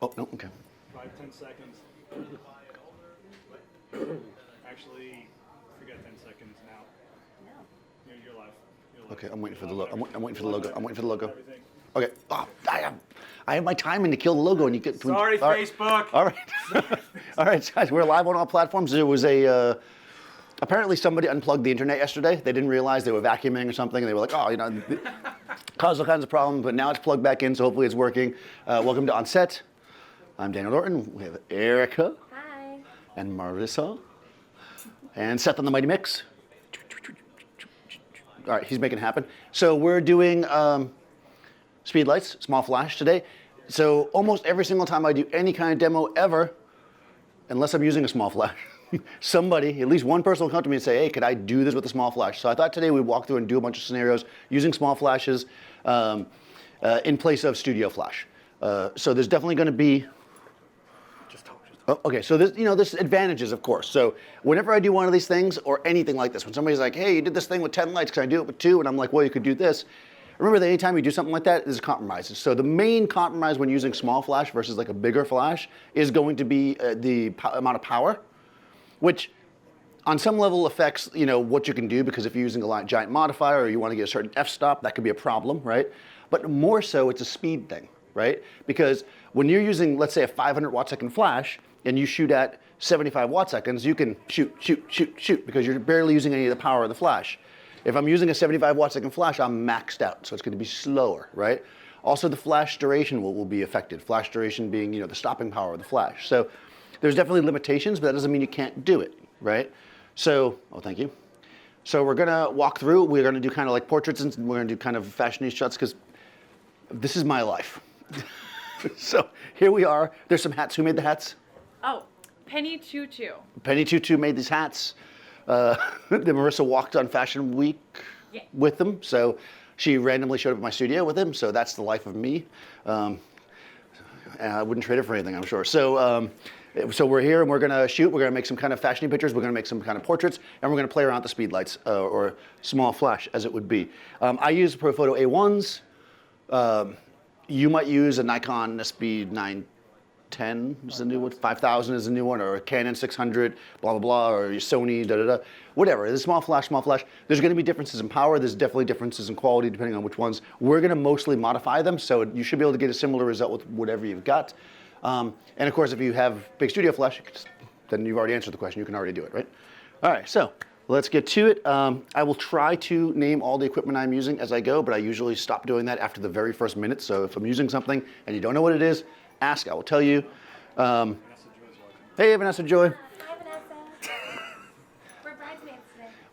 Oh, no, okay. 5-10 seconds. Actually, forget 10 seconds now. You're live. Okay, I'm waiting for the logo. I'm waiting for the logo. I'm waiting for the logo. Okay. Oh, I have my timing to kill the logo, and you get. Sorry, Facebook. All right. All right, guys. We're live on all platforms. There was a. Apparently, somebody unplugged the internet yesterday. They didn't realize they were vacuuming or something, and they were like, "Oh, you know," caused all kinds of problems. But now it's plugged back in, so hopefully it's working. Welcome to OnSet. I'm Daniel Norton. We have Erica. Hi. And Marissa. And Seth on the Mighty Mix. All right, he's making it happen. So we're doing speed lights, small flash today. So almost every single time I do any kind of demo ever, unless I'm using a small flash, somebody, at least one person will come to me and say, hey, could I do this with a small flash? So I thought today we'd walk through and do a bunch of scenarios using small flashes in place of studio flash. So there's definitely going to be. Oh, okay, so there's advantages, of course. So whenever I do one of these things or anything like this, when somebody's like, hey, you did this thing with 10 lights, can I do it with 2? And I'm like, well, you could do this. Remember that anytime you do something like that, there's compromises. So the main compromise when using small flash versus like a bigger flash is going to be the amount of power, which on some level affects what you can do, because if you're using a giant modifier or you want to get a certain f-stop, that could be a problem, right? But more so, it's a speed thing, right? Because when you're using, let's say, a 500 watt second flash, and you shoot at 75 watt seconds, you can shoot, because you're barely using any of the power of the flash. If I'm using a 75 watt second flash, I'm maxed out, so it's going to be slower, right? Also, the flash duration will be affected. Flash duration being, the stopping power of the flash. So there's definitely limitations, but that doesn't mean you can't do it, right? So, thank you. So we're gonna walk through. We're gonna do kind of like portraits, and we're gonna do kind of fashion-y shots, because this is my life. So here we are. There's some hats. Who made the hats? Oh, Penny Choo Choo. Penny Choo Choo made these hats. Marissa walked on Fashion Week with them, so she randomly showed up at my studio with them. So that's the life of me. And I wouldn't trade it for anything, I'm sure. So, so we're here and we're gonna shoot. We're gonna make some kind of fashion pictures. We're gonna make some kind of portraits, and we're gonna play around with the speed lights or small flash, as it would be. I use ProPhoto A1s. You might use a Nikon SB910 is the new one, 5000 is the new one, or a Canon 600, blah, blah, blah, or your Sony, whatever. The small flash. There's going to be differences in power. There's definitely differences in quality depending on which ones. We're going to mostly modify them, so you should be able to get a similar result with whatever you've got. And of course, if you have big studio flash, then you've already answered the question. You can already do it, right? All right, so let's get to it. I will try to name all the equipment I'm using as I go, but I usually stop doing that after the very first minute. So if I'm using something and you don't know what it is, ask, I will tell you. Hey, Vanessa Joy. Hi, Vanessa. We're bridesmaids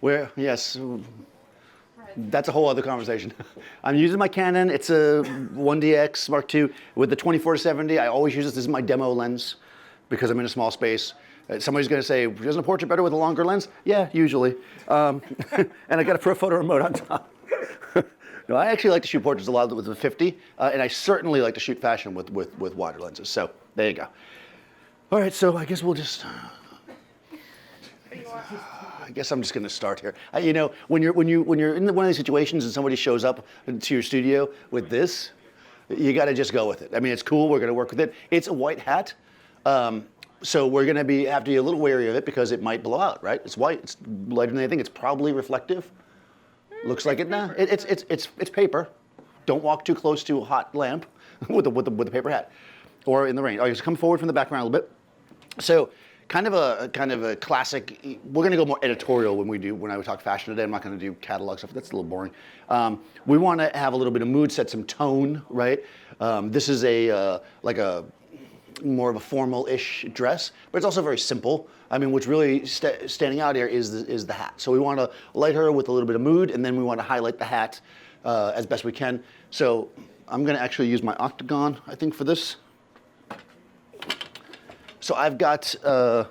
today. Yes, that's a whole other conversation. I'm using my Canon. It's a 1DX Mark II with the 24-70. I always use this. This is my demo lens because I'm in a small space. Somebody's going to say, isn't a portrait better with a longer lens? Yeah, usually. And I got a ProPhoto remote on top. No, I actually like to shoot portraits a lot with the 50, and I certainly like to shoot fashion with wider lenses. So there you go. All right, so I guess we'll just. I guess I'm just going to start here. When you're in one of these situations and somebody shows up to your studio with this, you got to just go with it. I mean, it's cool. We're going to work with it. It's a white hat, so we're going to have to be a little wary of it because it might blow out. Right? It's white. It's lighter than anything. It's probably reflective. Looks like it now. It's paper. Don't walk too close to a hot lamp with the paper hat, or in the rain. Okay, so come forward from the background a little bit. So, kind of a classic. We're going to go more editorial when I talk fashion today. I'm not going to do catalog stuff. That's a little boring. We want to have a little bit of mood, set some tone, right? This is like a more of a formal-ish dress, but it's also very simple. I mean, what's really standing out here is the hat. So we want to light her with a little bit of mood, and then we want to highlight the hat as best we can. So I'm going to actually use my octagon, I think, for this. So I've got, so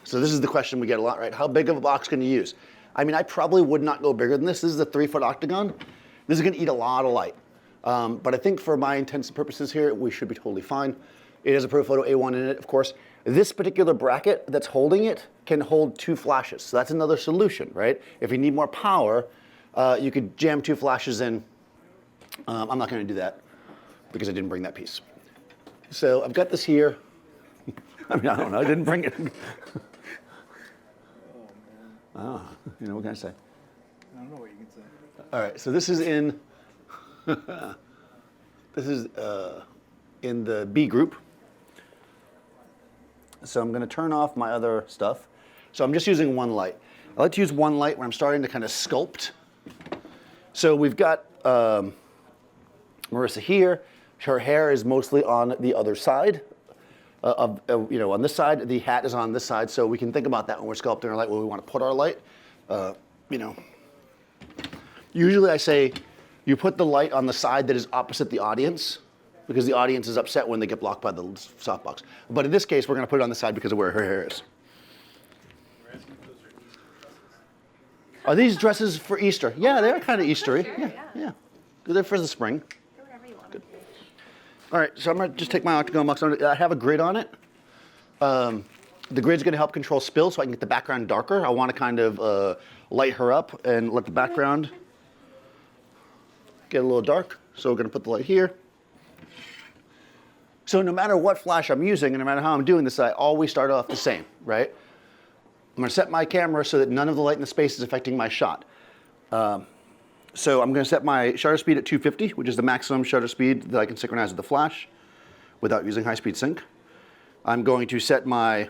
this is the question we get a lot, right? How big of a box can you use? I mean, I probably would not go bigger than this. This is a 3-foot octagon. This is going to eat a lot of light. But I think for my intents and purposes here, we should be totally fine. It has a ProPhoto A1 in it, of course. This particular bracket that's holding it can hold 2 flashes. So that's another solution, right? If you need more power, you could jam 2 flashes in. I'm not going to do that because I didn't bring that piece. So I've got this here. I mean, I don't know. I didn't bring it. Ah, you know, what can I say? I don't know what you can say. All right, so this is in, in the B group. So I'm going to turn off my other stuff. So I'm just using one light. I like to use one light when I'm starting to kind of sculpt. So we've got Marissa here. Her hair is mostly on the other side. On this side, the hat is on this side, so we can think about that when we're sculpting our light, where we want to put our light. Usually I say you put the light on the side that is opposite the audience, because the audience is upset when they get blocked by the softbox. But in this case, we're going to put it on the side because of where her hair is. Are these dresses for Easter? Yeah, they're kind of Eastery. Sure, Yeah. They're for the spring. Do whatever you want. Good. All right, so I'm going to just take my octagon box. I have a grid on it. The grid's going to help control spill so I can get the background darker. I want to kind of light her up and let the background get a little dark. So we're going to put the light here. So no matter what flash I'm using and no matter how I'm doing this, I always start off the same, right? I'm going to set my camera so that none of the light in the space is affecting my shot. So I'm going to set my shutter speed at 250, which is the maximum shutter speed that I can synchronize with the flash without using high-speed sync. I'm going to set my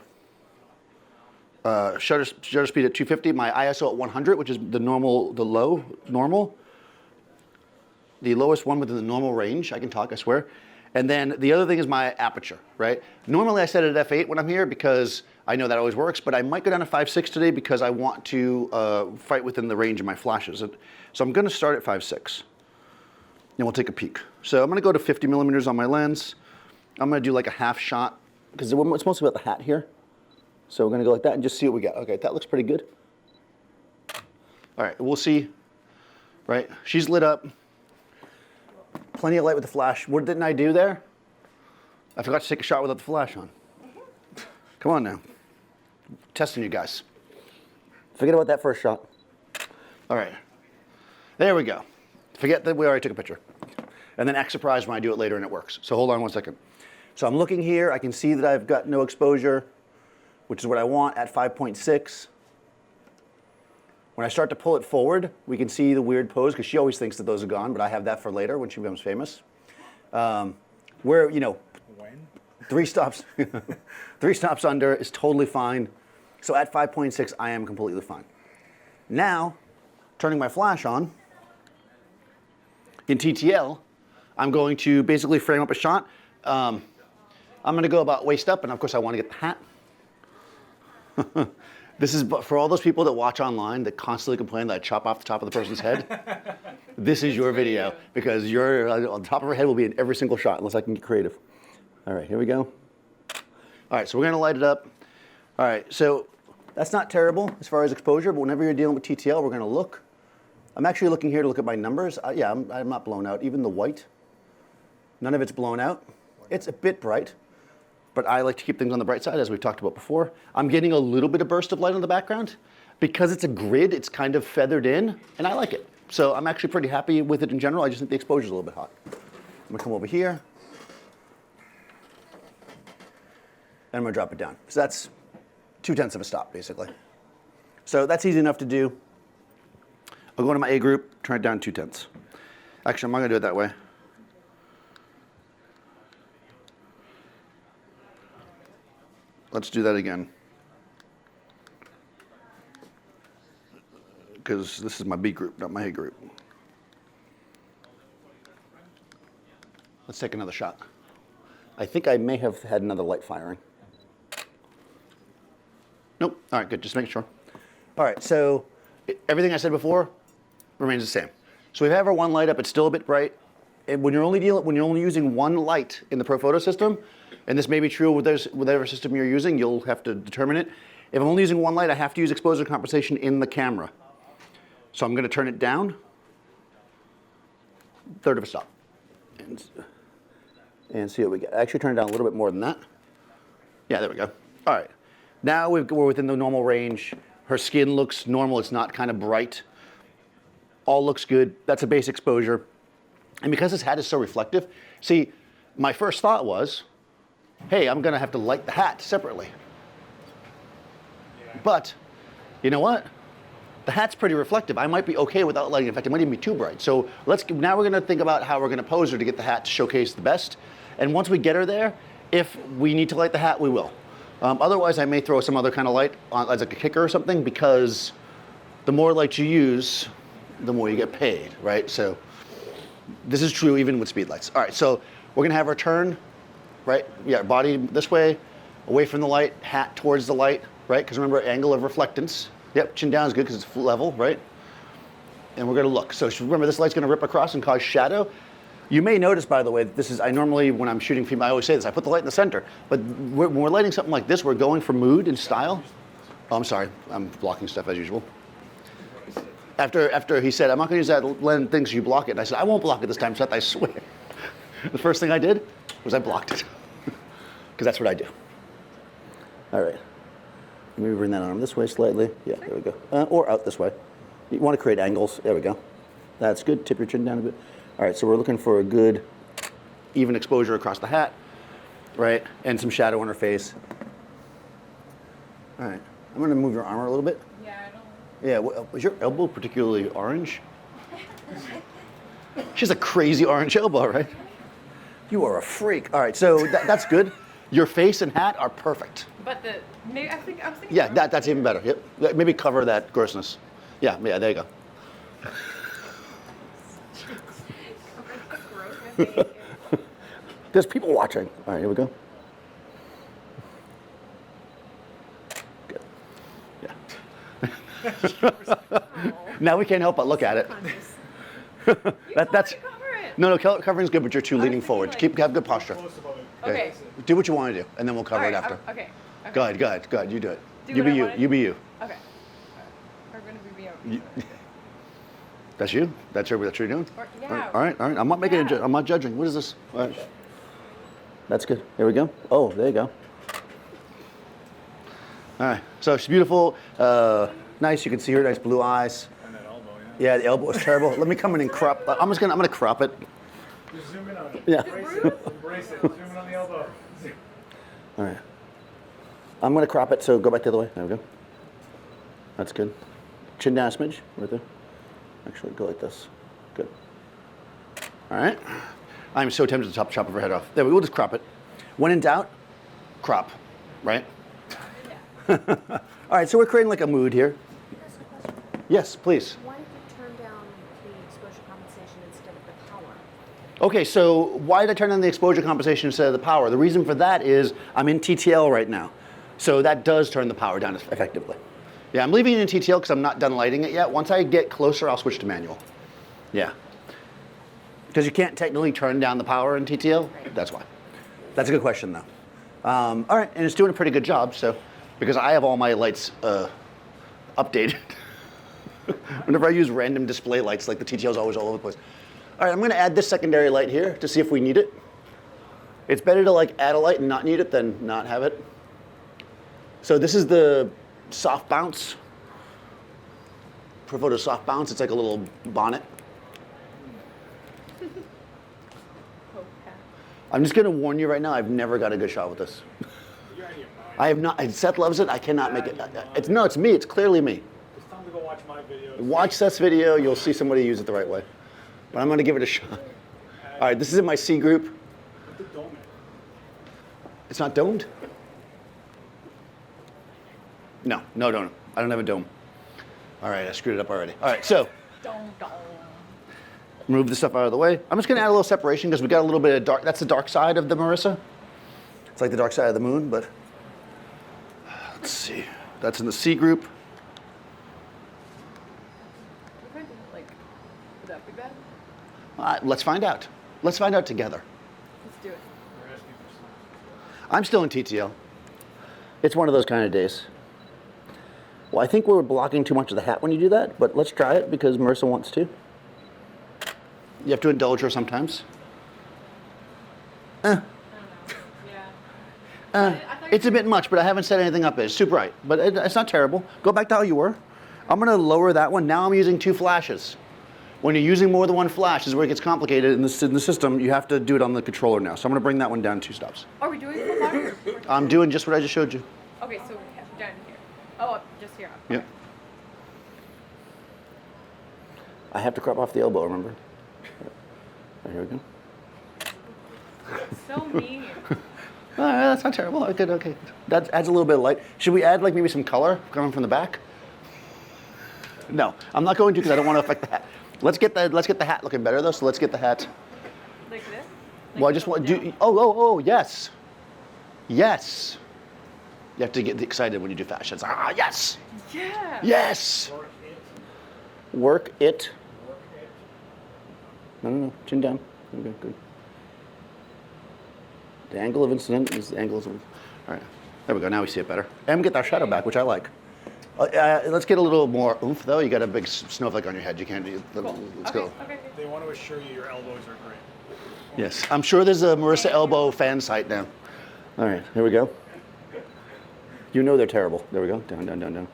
shutter speed at 250, my ISO at 100, which is the normal. The lowest one within the normal range. I can talk, I swear. And then the other thing is my aperture, right? Normally I set it at f8 when I'm here because I know that always works, but I might go down to 5.6 today because I want to fight within the range of my flashes. So I'm going to start at 5.6, and we'll take a peek. So I'm going to go to 50 millimeters on my lens. I'm going to do like a half shot because it's mostly about the hat here. So we're going to go like that and just see what we got. Okay, that looks pretty good. All right, we'll see. Right, she's lit up. Plenty of light with the flash. What didn't I do there? I forgot to take a shot without the flash on. Come on now. Testing you guys. Forget about that first shot. All right. There we go. Forget that we already took a picture. And then act surprised when I do it later and it works. So hold on 1 second. So I'm looking here. I can see that I've got no exposure, which is what I want at 5.6. When I start to pull it forward, we can see the weird pose because she always thinks that those are gone, but I have that for later when she becomes famous. Where, When? 3 stops, 3 stops under is totally fine. So at 5.6, I am completely fine. Now, turning my flash on, in TTL, I'm going to basically frame up a shot. I'm going to go about waist up, and of course I want to get the hat. This is for all those people that watch online that constantly complain that I chop off the top of the person's head. This is your video because your on the top of her head will be in every single shot unless I can get creative. All right, here we go. All right, so we're going to light it up. All right, so that's not terrible as far as exposure, but whenever you're dealing with TTL, we're going to look. I'm actually looking here to look at my numbers. Yeah, I'm not blown out. Even the white, none of it's blown out. It's a bit bright. But I like to keep things on the bright side, as we've talked about before. I'm getting a little bit of burst of light on the background. Because it's a grid, it's kind of feathered in, and I like it. So I'm actually pretty happy with it in general. I just think the exposure's a little bit hot. I'm gonna come over here. And I'm gonna drop it down. So that's 2/10 of a stop, basically. So that's easy enough to do. I'll go into my A group, turn it down 2/10. Actually, I'm not gonna do it that way. Let's do that again. Because this is my B group, not my A group. Let's take another shot. I think I may have had another light firing. Nope. All right, good. Just making sure. All right, so everything I said before remains the same. So we have our one light up. It's still a bit bright. And when you're only using one light in the Pro Photo system, and this may be true with whatever system you're using, you'll have to determine it. If I'm only using one light, I have to use exposure compensation in the camera. So I'm going to turn it down, 1/3 of a stop, and see what we get. Actually, turn it down a little bit more than that. Yeah, there we go. All right. Now we're within the normal range. Her skin looks normal. It's not kind of bright. All looks good. That's a base exposure. And because this hat is so reflective, see, my first thought was, hey, I'm gonna have to light the hat separately. Yeah. But, you know what? The hat's pretty reflective. I might be okay without lighting. In fact, it might even be too bright. So now we're gonna think about how we're gonna pose her to get the hat to showcase the best. And once we get her there, if we need to light the hat, we will. Otherwise, I may throw some other kind of light on as like a kicker or something, because the more light you use, the more you get paid, right? So this is true even with speed lights. All right, so we're gonna have her turn, right? Yeah, body this way, away from the light, hat towards the light, right? Because remember, angle of reflectance. Yep, chin down is good because it's level, right? And we're gonna look. So remember, this light's gonna rip across and cause shadow. You may notice, by the way, that this is, I normally, when I'm shooting female, I always say this, I put the light in the center. But when we're lighting something like this, we're going for mood and style. Oh, I'm sorry, I'm blocking stuff as usual. After he said, I'm not gonna use that lens thing so you block it. And I said, I won't block it this time, Seth, I swear. The first thing I did was I blocked it. Because that's what I do. All right. Maybe bring that arm this way slightly. Yeah, there we go. Or out this way. You want to create angles. There we go. That's good. Tip your chin down a bit. All right, so we're looking for a good even exposure across the hat, right? And some shadow on her face. All right. I'm going to move your armor a little bit. Yeah, I don't. Yeah, is your elbow particularly orange? She has a crazy orange elbow, right? You are a freak. All right, so that's good. Your face and hat are perfect. But maybe I was thinking. Yeah, that's even better. Yep. Maybe cover that grossness. Yeah, there you go. There's people watching. All right, here we go. Good. Yeah. Now we can't help but look at it. That's Cover it. no, covering's good, but you're too leaning forward. Have good posture. Close above it. Okay. Do what you want to do, and then we'll cover All it right, after. Okay. Go ahead. You do it. Do You what be I you. wanna You do? be you. Okay. We're gonna be You- That's you. That's what you're doing. Yeah. All right. I'm not making Yeah. I'm not judging. What is this? All right. That's good. Here we go. Oh, there you go. All right. So she's beautiful. Nice. You can see her nice blue eyes. And that elbow, yeah. Yeah, the elbow is terrible. Let me come in and crop. I'm gonna crop it. Just zoom in on it. Yeah. Embrace it. Zoom in on the elbow. All right. I'm gonna crop it. So go back the other way. There we go. That's good. Chin down a smidge, right there. Actually, go like this. Good. All right. I'm so tempted to chop her head off. There we go. We'll just crop it. When in doubt, crop. Right. All right. So we're creating like a mood here. Can I ask a question? Yes, please. Why did you turn down the exposure compensation instead of the power? Okay, so why did I turn on the exposure compensation instead of the power? The reason for that is I'm in TTL right now. So that does turn the power down effectively. Yeah, I'm leaving it in TTL because I'm not done lighting it yet. Once I get closer, I'll switch to manual. Yeah. Because you can't technically turn down the power in TTL. That's why. That's a good question, though. All right, and it's doing a pretty good job, so, because I have all my lights updated. Whenever I use random display lights, like the TTL is always all over the place. All right, I'm going to add this secondary light here to see if we need it. It's better to like add a light and not need it than not have it. So this is the soft bounce. Provoto soft bounce. It's like a little bonnet. I'm just going to warn you right now. I've never got a good shot with this. You're out of your mind. I have not. Seth loves it. I cannot make it. It's me. It's clearly me. It's time to go watch my videos. Watch Seth's video. You'll see somebody use it the right way. But I'm going to give it a shot. All right. This is in my C group. Put the dome in. It's not domed? No, don't. I don't have a dome. All right, I screwed it up already. All right, so move the stuff out of the way. I'm just gonna add a little separation because we got a little bit of dark. That's the dark side of the Marissa. It's like the dark side of the moon, but let's see. That's in the C group. Would that be bad? Let's find out. Let's find out together. Let's do it. We're asking for some. I'm still in TTL. It's one of those kind of days. Well, I think we're blocking too much of the hat when you do that, but let's try it because Marissa wants to. You have to indulge her sometimes. I don't know. Yeah. It's a bit much, but I haven't set anything up. It's too bright, but it's not terrible. Go back to how you were. I'm gonna lower that one. Now I'm using 2 flashes. When you're using more than 1 flash, this is where it gets complicated in the system. You have to do it on the controller now. So I'm gonna bring that one down 2 stops. Are we doing full power? I'm doing just what I just showed you. Okay, so down here. Oh, up, just here. Up. Yep. I have to crop off the elbow, remember? Right, here we go. So mean. That's not terrible. Okay. That adds a little bit of light. Should we add like maybe some color coming from the back? No, I'm not going to because I don't want to affect the hat. Let's get the hat looking better though. So let's get the hat. Like this? Well, I just want to do. Oh, yes, yes. You have to get excited when you do fashion. It's, yes, Yeah. yes. Work it. No. Chin down. Okay, good. The angle of incident is the angle of. All right. There we go. Now we see it better. And we get our shadow back, which I like. Let's get a little more oomph, though. You got a big snowflake on your head. You can't do. Let's go. Okay. They want to assure you your elbows are great. Yes, I'm sure there's a Marissa Elbow fan site now. All right, here we go. You know they're terrible. There we go. Down.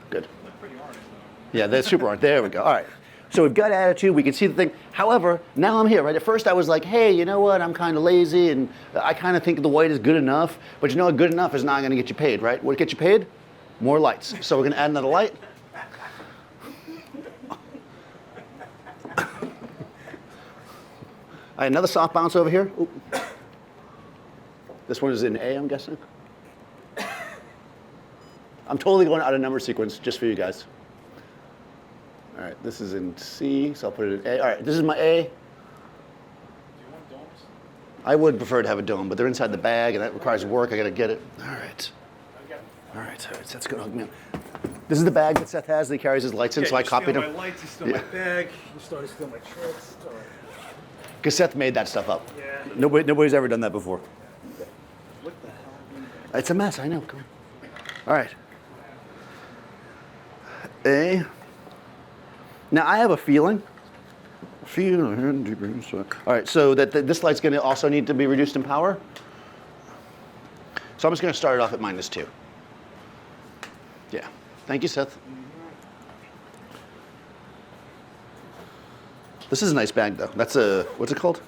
Good. Pretty hard, Yeah, they're super hard. There we go. All right. So we've got attitude. We can see the thing. However, now I'm here, right? At first I was like, hey, you know what? I'm kind of lazy and I kind of think the white is good enough. But you know what? Good enough is not going to get you paid, right? What get you paid? More lights. So we're going to add another light. All right, another soft bounce over here. Oop. This one is in A, I'm guessing. I'm totally going out of number sequence just for you guys. All right, this is in C, so I'll put it in A. All right, this is my A. Do you want domes? I would prefer to have a dome, but they're inside the bag, and that requires work. I gotta get it. All right. All right, so that's gonna hook me up. This is the bag that Seth has that he carries his lights in, so I copied You him. stole my lights, you stole my bag, you started to steal my tricks. It's all right. Because Seth made that stuff up. Yeah. Nobody's ever done that before. What the hell? It's a mess, I know. Come on. All right. A. Now I have a feeling. All right, so that this light's going to also need to be reduced in power. So I'm just going to start it off at -2. Yeah. Thank you, Seth. This is a nice bag, though. That's a, what's it called?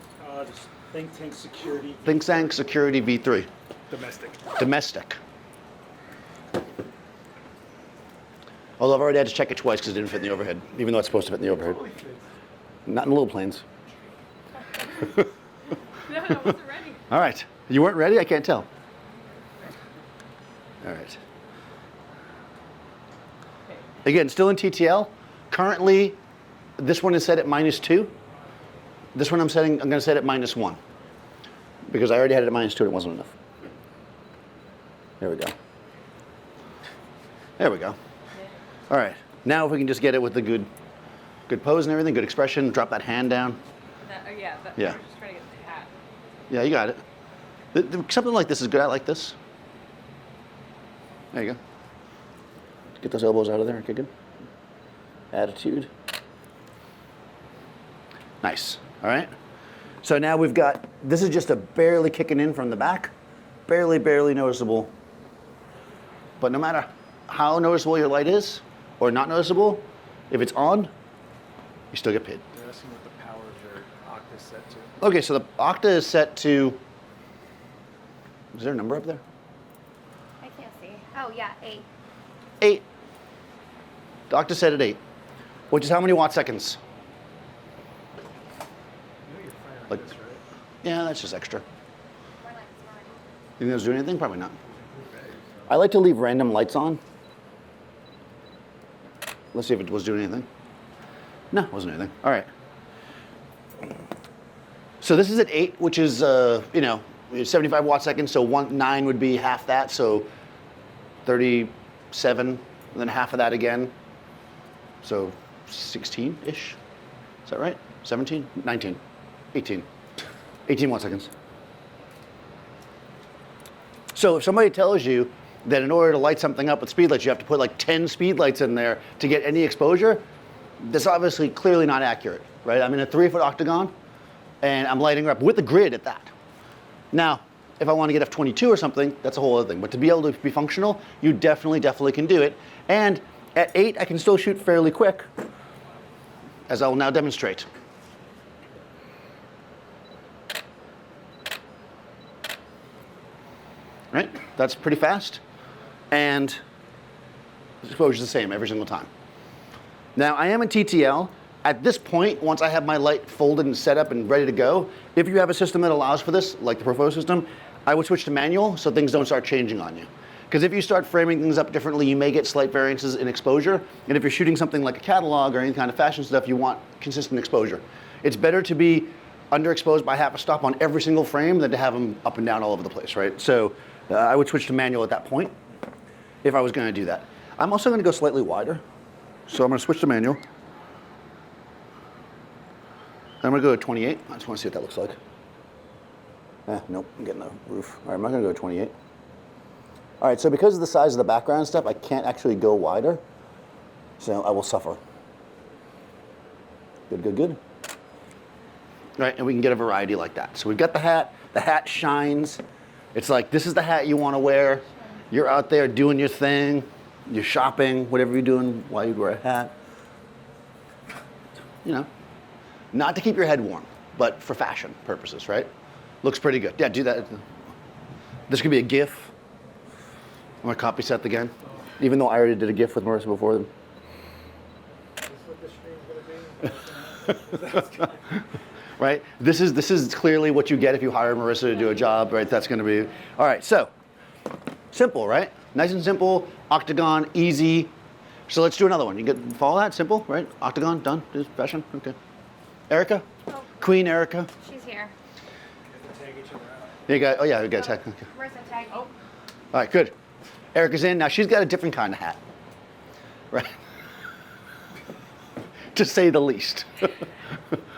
Just Think Tank Security. Think Tank Security V3. Domestic. Domestic. Although I've already had to check it twice because it didn't fit in the overhead, even though it's supposed to fit in the overhead. Not in little planes. No, I wasn't ready. All right. You weren't ready? I can't tell. All right. Okay. Again, still in TTL. Currently, this one is set at -2. This one I'm going to set at -1 because I already had it at -2 and it wasn't enough. There we go. There we go. All right. Now if we can just get it with the good pose and everything, good expression, drop that hand down. Yeah. Yeah. I'm just trying to get the hat. Yeah, you got it. Something like this is good. I like this. There you go. Get those elbows out of there. Okay, good. Attitude. Nice. All right. So now we've got, this is just a barely kicking in from the back. Barely noticeable. But no matter how noticeable your light is, or not noticeable, if it's on, you still get paid. They're asking what the power of your octa set to. Okay, so the octa is set to, is there a number up there? I can't see. Oh, yeah, 8. 8. The octa set at 8, which is how many watt seconds? You know you're firing Like- this, right? Yeah, that's just extra. More lights, more lights. You think those do anything? Probably not. I like to leave random lights on. Let's see if it was doing anything. No, it wasn't anything. All right. So this is at 8, which is, 75 watt seconds. So 9 would be half that. So 37, and then half of that again. So 16-ish. Is that right? 17? 19? 18. 18 watt seconds. So if somebody tells you that in order to light something up with speedlights, you have to put like 10 speedlights in there to get any exposure, that's obviously clearly not accurate, right? I'm in a 3-foot octagon, and I'm lighting her up with the grid at that. Now, if I want to get f22 or something, that's a whole other thing. But to be able to be functional, you definitely can do it. And at 8, I can still shoot fairly quick, as I will now demonstrate. right? That's pretty fast. And exposure is the same every single time. Now, I am in TTL. At this point, once I have my light folded and set up and ready to go, if you have a system that allows for this, like the Profo system, I would switch to manual so things don't start changing on you. Because if you start framing things up differently, you may get slight variances in exposure. And if you're shooting something like a catalog or any kind of fashion stuff, you want consistent exposure. It's better to be underexposed by half a stop on every single frame than to have them up and down all over the place, right? So I would switch to manual at that point if I was going to do that. I'm also going to go slightly wider. So I'm going to switch to manual. I'm going to go to 28. I just want to see what that looks like. Nope, I'm getting the roof. All right, I'm not going to go to 28. All right, so because of the size of the background and stuff, I can't actually go wider. So I will suffer. Good, good, good. All right, and we can get a variety like that. So we've got the hat. The hat shines. It's like, this is the hat you want to wear. You're out there doing your thing. You're shopping, whatever you're doing while you wear a hat. You know, not to keep your head warm, but for fashion purposes, right? Looks pretty good. Yeah, do that. This could be a GIF. I'm gonna copy Seth again, even though I already did a GIF with Marissa before them. Is this what the stream's gonna be? Right? This is clearly what you get if you hire Marissa to do a job, right? That's gonna be, all right, so, simple, right? Nice and simple, octagon, easy. So let's do another one. You get follow that, simple, right? Octagon, done, just fashion, okay. Erica, Queen Erica. She's here. Tag each other out. You got, oh yeah, you got tag, okay. Marissa, tag me. All right, good. Erica's in. Now she's got a different kind of hat, right? To say the least.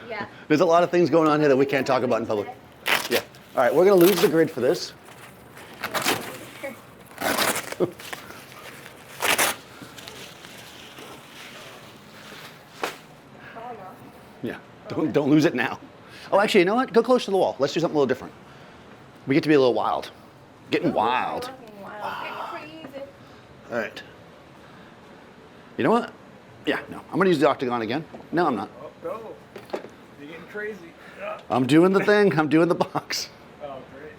Yeah. There's a lot of things going on here that we can't talk about in public. Yeah. All right, we're gonna lose the grid for this. Yeah. Don't lose it now. Oh, actually, you know what? Go close to the wall. Let's do something a little different. We get to be a little wild. Getting wild. All right. You know what? Yeah, no. I'm going to use the octagon again. No, I'm not. Oh, go. You're getting crazy. Ah. I'm doing the thing. I'm doing the box. Oh, great.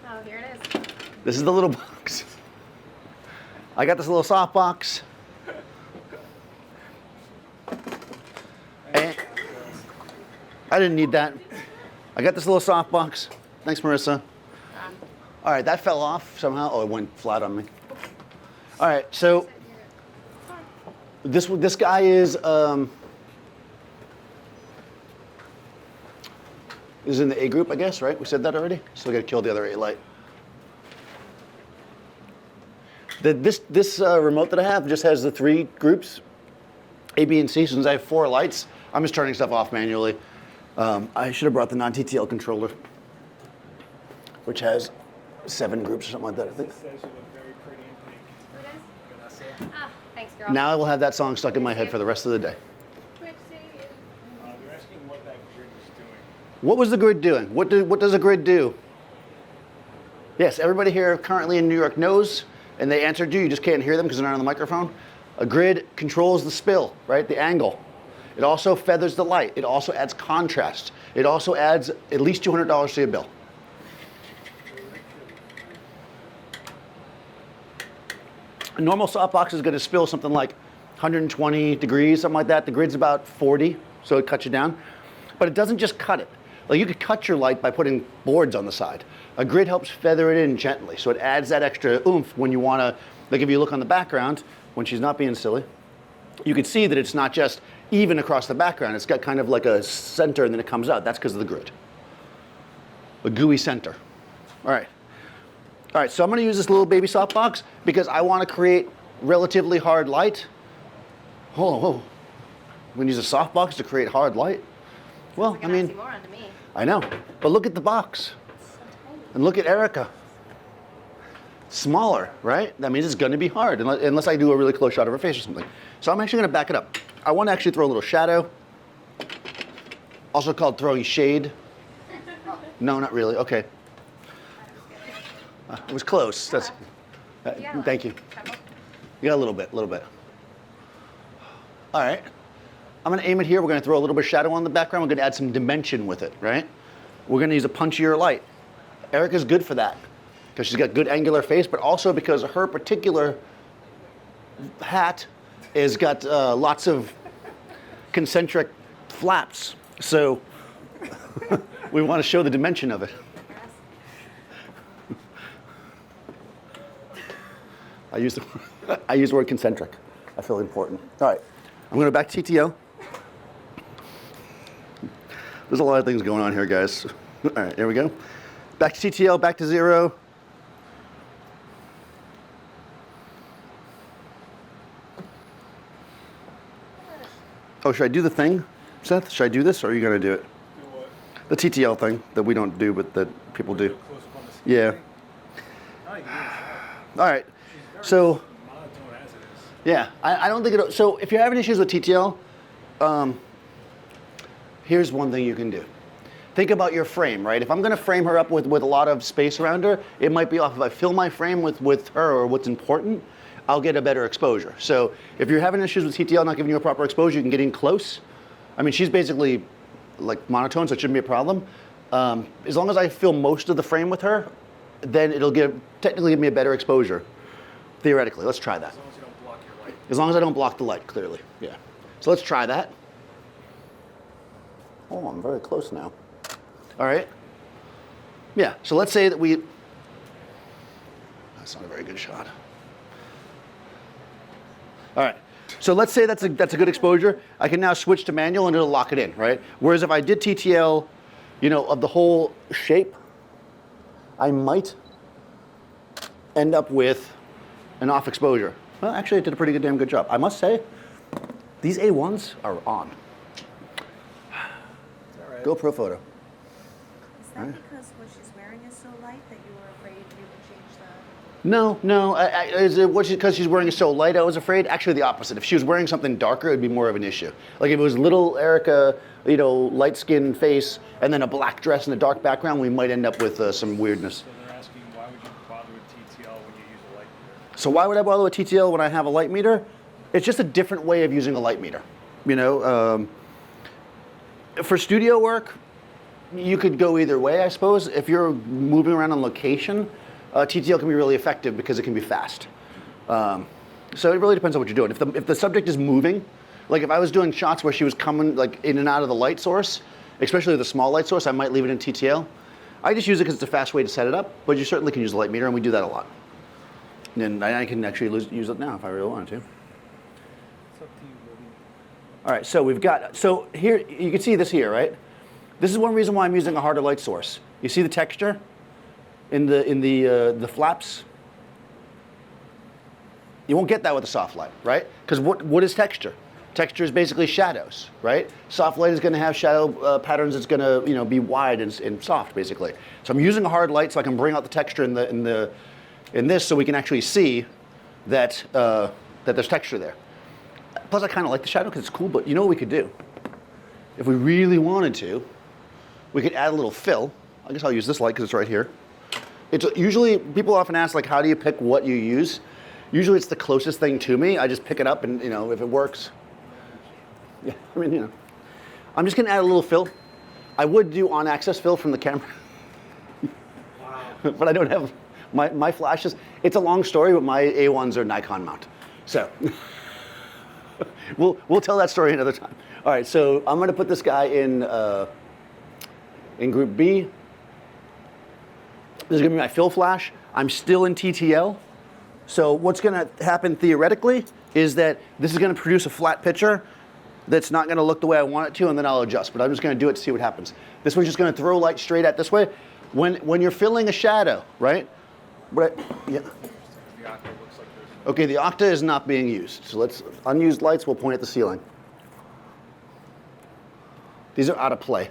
Oh, here it is. This is the little box. I got this little soft box. And I didn't need that. I got this little soft box. Thanks, Marissa. All right, that fell off somehow. Oh, it went flat on me. All right, so this guy is in the A group, I guess, right? We said that already. So we got to kill the other A light. This remote that I have just has the 3 groups, A, B, and C. Since I have 4 lights, I'm just turning stuff off manually. I should have brought the non-TTL controller, which has 7 groups or something like that, I think. It says you look very pretty in pink. Who it is? Vanessa. Ah, thanks, girl. Now I will have that song stuck in my head for the rest of the day. They're asking what that grid is doing. What was the grid doing? What does a grid do? Yes, everybody here currently in New York knows, and they answered you. You just can't hear them because they're not on the microphone. A grid controls the spill, right? The angle. It also feathers the light. It also adds contrast. It also adds at least $200 to your bill. A normal softbox is going to spill something like 120 degrees, something like that. The grid's about 40, so it cuts you down. But it doesn't just cut it. Like, you could cut your light by putting boards on the side. A grid helps feather it in gently, so it adds that extra oomph when you want to, like if you look on the background, when she's not being silly, you can see that it's not just even across the background. It's got kind of like a center and then it comes out. That's because of the grid. A gooey center. All right. All right, so I'm going to use this little baby softbox because I want to create relatively hard light. I'm going to use a softbox to create hard light. Well, Like I an mean, oxymoron to me. I know, but look at the box. And look at Erica. Smaller, right? That means it's going to be hard unless I do a really close shot of her face or something. So I'm actually going to back it up. I want to actually throw a little shadow, also called throwing shade. No, not really. Okay. It was close. That's. Yeah. Thank you. You got a little bit, All right. I'm going to aim it here. We're going to throw a little bit of shadow on the background. We're going to add some dimension with it, right? We're going to use a punchier light. Erica's good for that. because she's got good angular face, but also because her particular hat has got lots of concentric flaps. So we want to show the dimension of it. I use the word concentric. I feel important. All right, I'm going to back to TTL. There's a lot of things going on here, guys. All right, here we go. Back to TTL, back to 0. Oh, should I do the thing, Seth? Should I do this, or are you going to do it? Do what? The TTL thing that we don't do, but that people do. Close up on the screen. Yeah. No, you can do it. All right. She's very So, monotone as it is. yeah, I don't think it. So, if you're having issues with TTL, here's one thing you can do. Think about your frame, right? If I'm going to frame her up with a lot of space around her, it might be off. If I fill my frame with her or what's important, I'll get a better exposure. So if you're having issues with TTL not giving you a proper exposure, you can get in close. I mean, she's basically like monotone, so it shouldn't be a problem. As long as I fill most of the frame with her, then it'll technically give me a better exposure, theoretically. Let's try that. As long as you don't block your light. As long as I don't block the light, clearly. Yeah. So let's try that. Oh, I'm very close now. All right. Yeah, so let's say that that's not a very good shot. All right. So let's say that's a good exposure. I can now switch to manual and it'll lock it in, right? Whereas if I did TTL, of the whole shape, I might end up with an off exposure. Well, actually, it did a pretty damn good job. I must say, these A1s are on. All right. GoPro photo. Is that because what she's wearing is so light that you were afraid you would change the... No. Is it because she's wearing it so light? I was afraid. Actually, the opposite. If she was wearing something darker, it'd be more of an issue. Like if it was little Erica, light skin face, and then a black dress and a dark background, we might end up with some weirdness. So they're asking, why would you bother with TTL when you use a light meter? So why would I bother with TTL when I have a light meter? It's just a different way of using a light meter. For studio work, you could go either way, I suppose. If you're moving around on location, TTL can be really effective because it can be fast. So it really depends on what you're doing. If the subject is moving, like if I was doing shots where she was coming like in and out of the light source, especially the small light source, I might leave it in TTL. I just use it because it's a fast way to set it up, but you certainly can use a light meter, and we do that a lot. And I can actually use it now if I really wanted to. It's up to you, baby. All right, so here, you can see this here, right? This is one reason why I'm using a harder light source. You see the texture in the flaps? You won't get that with a soft light, right? Because what is texture? Texture is basically shadows, right? Soft light is going to have shadow patterns that's going to be wide and soft, basically. So I'm using a hard light so I can bring out the texture in this, so we can actually see that there's texture there. Plus, I kind of like the shadow because it's cool. But you know what we could do? If we really wanted to, we could add a little fill. I guess I'll use this light because it's right here. It's usually people often ask like, how do you pick what you use? Usually it's the closest thing to me. I just pick it up and if it works. Yeah, I'm just gonna add a little fill. I would do on-access fill from the camera, but I don't have my flashes. It's a long story, but my A1s are Nikon mount, so we'll tell that story another time. All right, so I'm gonna put this guy in group B. This is gonna be my fill flash. I'm still in TTL. So what's gonna happen theoretically is that this is gonna produce a flat picture that's not gonna look the way I want it to, and then I'll adjust. But I'm just gonna do it to see what happens. This one's just gonna throw light straight at this way. When you're filling a shadow, right? Yeah. The octa looks like there's Okay, the octa is not being used. So let's, unused lights, we'll point at the ceiling. These are out of play.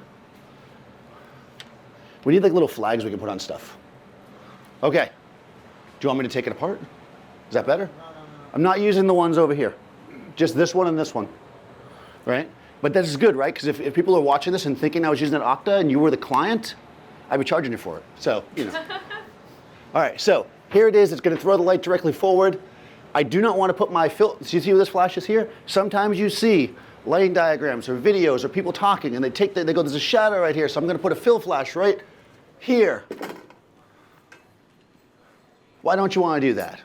We need like little flags we can put on stuff. Okay. Do you want me to take it apart? Is that better? No. I'm not using the ones over here. Just this one and this one. Right? But this is good, right? Because if people are watching this and thinking I was using an octa and you were the client, I'd be charging you for it. So, All right, so here it is. It's going to throw the light directly forward. I do not want to put my fill. So you see where this flash is here? Sometimes you see lighting diagrams or videos or people talking and they go, there's a shadow right here. So I'm going to put a fill flash right here. Why don't you want to do that?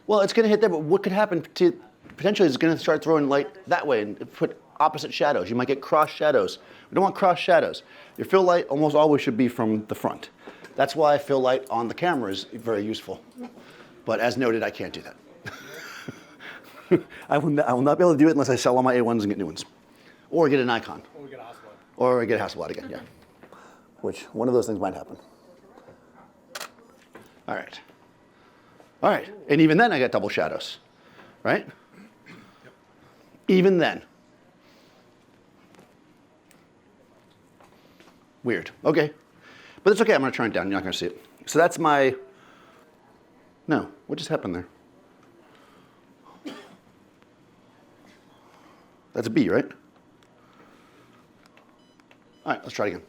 Well, it's going to hit there, but what could happen to potentially is going to start throwing light that way and put opposite shadows. You might get cross shadows. We don't want cross shadows. Your fill light almost always should be from the front. That's why fill light on the camera is very useful. But as noted, I can't do that. I will not be able to do it unless I sell all my A1s and get new ones. Or get an Nikon. Or we get a Hasselblad. Or get a Hasselblad again, yeah. Which, one of those things might happen. All right. All right, and even then I got double shadows, right? Yep. Even then. Weird, okay. But it's okay, I'm gonna turn it down, you're not gonna see it. So that's my, no, what just happened there? That's a B, right? All right, let's try it again.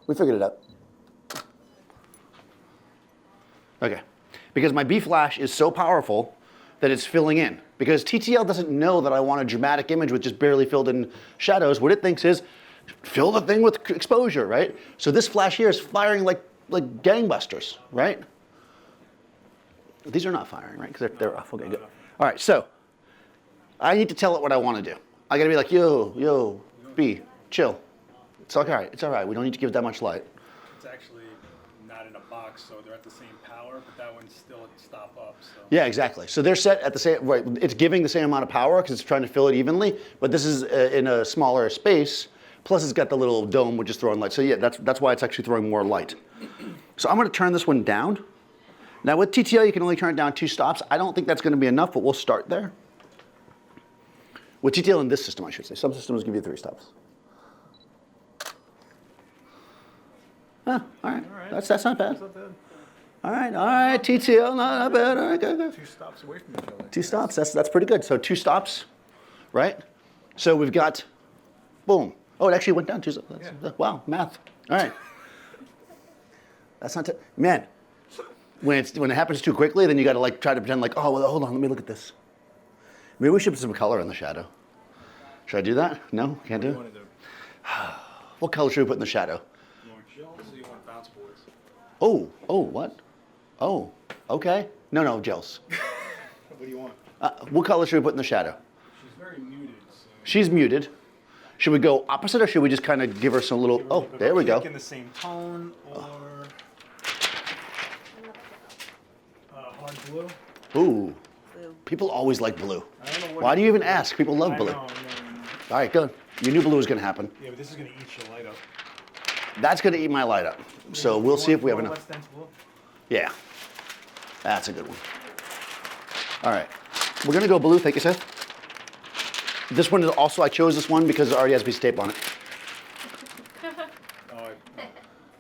We figured it out. Okay, because my B flash is so powerful that it's filling in. Because TTL doesn't know that I want a dramatic image with just barely filled in shadows. What it thinks is, fill the thing with exposure, right? So this flash here is firing like gangbusters, right? These are not firing, right? Because they're off, okay, good. All right, so I need to tell it what I want to do. I gotta be like, yo, B, chill. It's all right, we don't need to give it that much light. It's actually not in a box, so they're at the same power, but that one's still at stop up. So. Yeah, exactly. So they're set at the same, right, it's giving the same amount of power because it's trying to fill it evenly, but this is in a smaller space, plus it's got the little dome which is throwing light. So yeah, that's why it's actually throwing more light. So I'm gonna turn this one down. Now with TTL, you can only turn it down 2 stops. I don't think that's gonna be enough, but we'll start there. With TTL in this system, I should say. Some systems give you 3 stops. All right. That's not bad. That's not bad. All right, TTL, not bad. All right, good. 2 stops away from each other. 2 stops, that's pretty good. So 2 stops, right? So we've got, boom. Oh, it actually went down 2 stops. Yeah. Wow, math. All right. That's not, man, when it happens too quickly, then you gotta like try to pretend like, oh, well, hold on, let me look at this. Maybe we should put some color in the shadow. Should I do that? No, can't do it? What do you want to do? What color should we put in the shadow? You want gels or you want bounce boards? Oh, what? Oh, okay. No, gels. What do you want? What color should we put in the shadow? She's very muted. So She's muted. Should we go opposite or should we just kind of give her some little, oh, there we go. in the same tone or hard blue. Ooh, people always like blue. I don't know what Why do you even ask? People love blue. I know. All right, good. You knew blue was gonna happen. Yeah, but this is going to eat your light up. That's gonna eat my light up. So we'll see if we have Less enough. dense blue? Yeah, that's a good one. All right, we're gonna go blue, thank you, Seth. This one is also, I chose this one because it already has a piece of tape on it. Oh,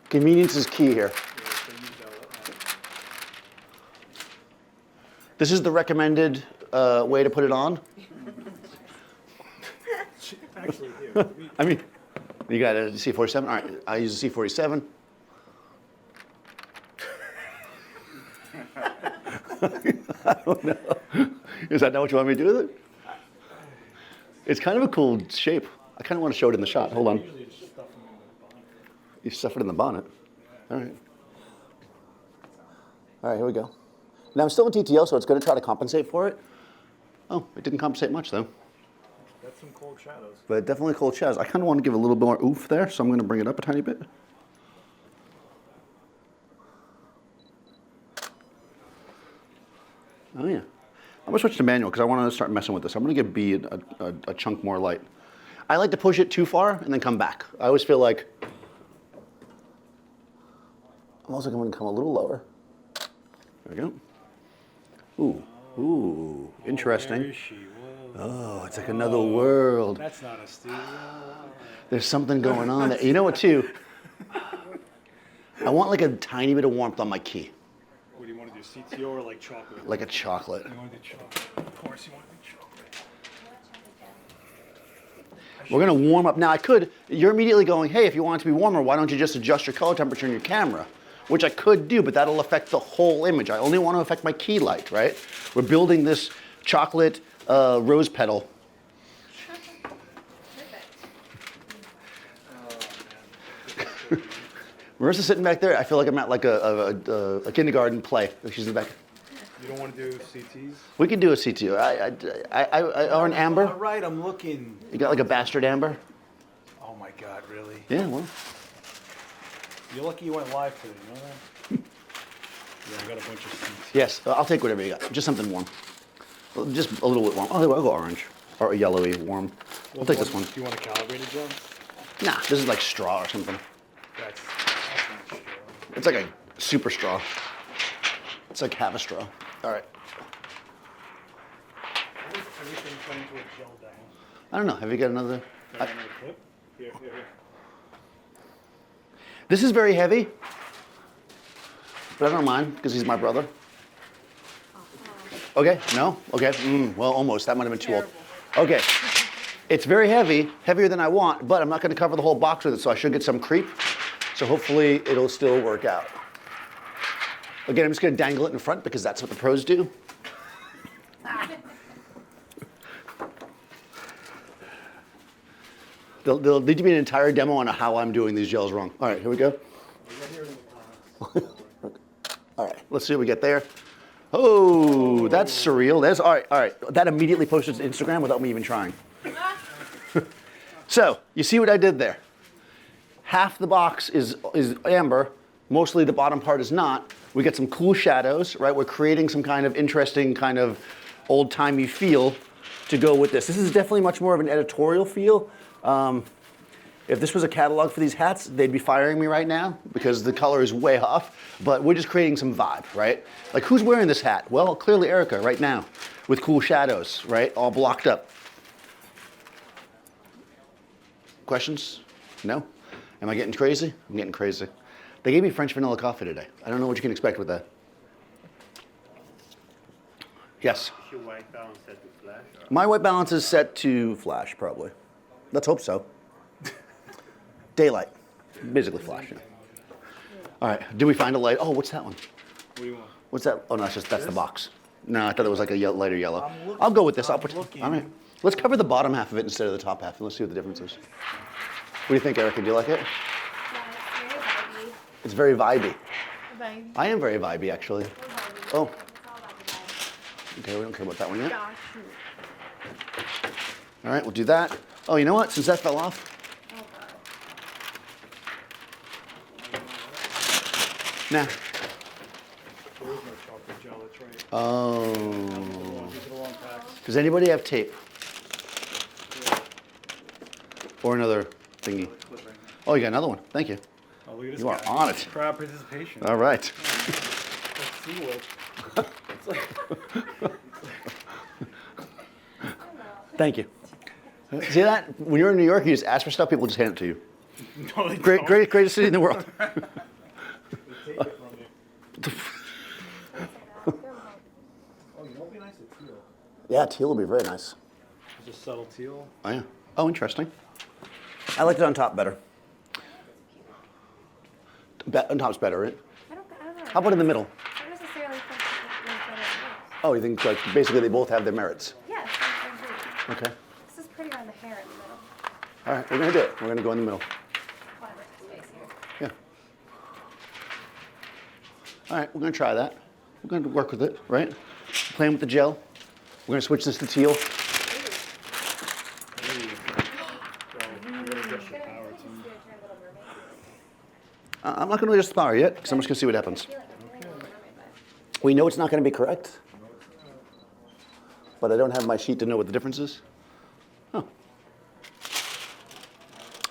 Convenience is key here. This is the recommended way to put it on. actually, here. I mean, you got a C47? All right, I use a C47. I don't know. Is that not what you want me to do with it? It's kind of a cool shape. I kind of want to show it in the shot. Hold on. Usually just stuff them in the bonnet. You stuff it in the bonnet. All right. All right, here we go. Now I'm still in TTL, so it's going to try to compensate for it. Oh, it didn't compensate much though. That's some cold shadows. But definitely cold shadows. I kind of want to give a little bit more oomph there, so I'm going to bring it up a tiny bit. Oh yeah. I'm going to switch to manual because I want to start messing with this. I'm going to give B a chunk more light. I like to push it too far and then come back. I always feel like I'm also going to come a little lower. There we go. Ooh, interesting. Where is she? Whoa. Oh, it's like another world. That's not a studio. There's something going on there. You know what, too? I want like a tiny bit of warmth on my key. What do you want to do, CTO or like chocolate? Like a chocolate. You want to do chocolate? Of course you want to do chocolate. We're going to warm up. Now, you're immediately going, hey, if you want it to be warmer, why don't you just adjust your color temperature in your camera? Which I could do, but that'll affect the whole image. I only want to affect my key light, right? We're building this chocolate rose petal. Marissa's sitting back there. I feel like I'm at like a kindergarten play. She's in the back. You don't want to do CTs? We can do a CT. Or an amber. All right, I'm looking. You got like a bastard amber? Oh my God, really? Yeah, well. You're lucky you went live today, you know that? Yeah, I got a bunch of CTs. Yes, I'll take whatever you got. Just something warm. Well, just a little bit warm. Oh, I'll go orange. Or a yellowy warm. I'll take this one. Do you want a calibrated gel? Nah, this is like straw or something. That's not true. It's like a super straw. It's like half a straw. All right. How does everything turn into a gel demo? I don't know. Have you got another? Can I have another clip? Here. This is very heavy, but I don't mind because he's my brother. Okay, no? Okay, well, almost. That might have been too old. Okay, it's very heavy, heavier than I want, but I'm not gonna cover the whole box with it, so I should get some creep. So hopefully it'll still work out. Again, I'm just gonna dangle it in front because that's what the pros do. There'll need to be an entire demo on how I'm doing these gels wrong. All right, here we go. All right, let's see what we get there. Oh, that's surreal. That's all right. That immediately posted to Instagram without me even trying. So, you see what I did there? Half the box is amber, mostly the bottom part is not. We get some cool shadows, right? We're creating some kind of interesting kind of old-timey feel to go with this. This is definitely much more of an editorial feel. If this was a catalog for these hats, they'd be firing me right now because the color is way off, but we're just creating some vibe, right? Like, who's wearing this hat? Well, clearly Erica right now with cool shadows, right? All blocked up. Questions? No? Am I getting crazy? I'm getting crazy. They gave me French vanilla coffee today. I don't know what you can expect with that. Yes? Is your white balance set to flash? Or? My white balance is set to flash, probably. Let's hope so. Daylight, basically flash. Yeah. All right, did we find a light? Oh, what's that one? What do you want? What's that? Oh no, that's the box. No, I thought it was like a lighter yellow. I'm looking. I'll go with this. I'll I'm put. looking. All right, let's cover the bottom half of it instead of the top half, and let's see what the difference is. What do you think, Erica? Do you like it? Yeah, It's very vibey. it's very vibey. I am very vibey, actually. Vibey. Oh, It's all about the vibe. okay, we don't care about that one yet. Gosh. All right, we'll do that. Oh, you know what? Since that fell off, Oh, God. nah. There is no chocolate gel, that's right. Oh. These are the long packs. Does anybody have tape? Or another thingy? Clip right now. Oh, you got another one. Thank you. Oh, look at this You are guy. on it. Proud participation. All right. Let's see what. It's like, Thank you. See that? When you're in New York, you just ask for stuff, people just hand it to you. no, they Great, don't. greatest city in the world. They take it from you. Oh, you know what would be nice? A teal. Yeah, teal will be very nice. Just subtle teal. Oh, yeah. Oh, interesting. I liked it on top better. On top's better, right? I don't know. How about in the middle? I don't necessarily think it was better than Oh, you think like basically they both have their merits? this. Yes, I agree. Okay. This is prettier on the hair in the middle. All right, we're gonna do it. We're gonna go in the middle. Whatever, space here. Yeah. All right, we're gonna try that. We're gonna work with it, right? Playing with the gel. We're gonna switch this to teal. I'm not gonna adjust the power yet, because I'm just gonna see what happens. We know it's not gonna be correct, but I don't have my sheet to know what the difference is. Oh.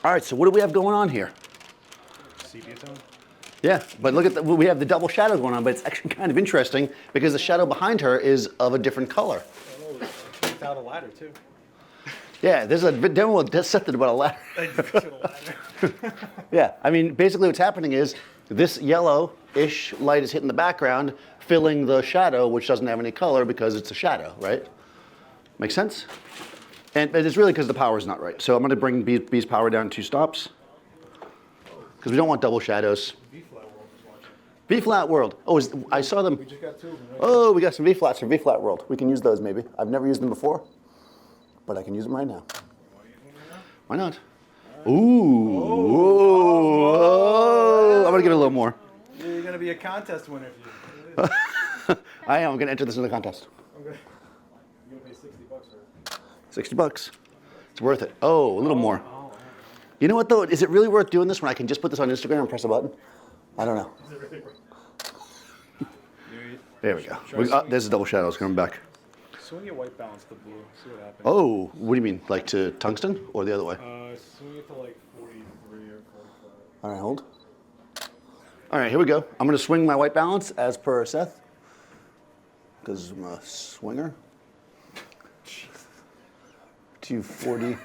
All right, so what do we have going on here? Sepia tone. Yeah, but look at we have the double shadow going on, but it's actually kind of interesting because the shadow behind her is of a different color. Oh, without a ladder too. Yeah, there's a demo set that about a ladder. I just pictured a ladder. Yeah, I mean, basically what's happening is this yellow-ish light is hitting the background, filling the shadow, which doesn't have any color because it's a shadow, right? Make sense? And it's really because the power is not right. So I'm going to bring B's power down 2 stops because we don't want double shadows. B-flat world is watching. V-flat world. Oh, I saw them. We just got 2 of them. Right? Oh, we got some V-flats from V-flat world. We can use those maybe. I've never used them before, but I can use them right now. Why not? Ooh. Whoa. I'm going to little more. You're gonna be a contest winner if you. I am. I'm going to enter this in the contest. Okay. You're gonna pay $60 for it. $60. It's worth it. Oh, a little more. Oh, You know what though? Is it really worth doing this when I can just put this on Instagram and press a button? I don't know. There we go. There's the double shadows coming back. Swing your white balance to blue. See what happens. Oh, what do you mean? Like to tungsten or the other way? Swing it to like 43 or 45. All right, hold. All right, here we go. I'm going to swing my white balance as per Seth, because I'm a swinger. To 40,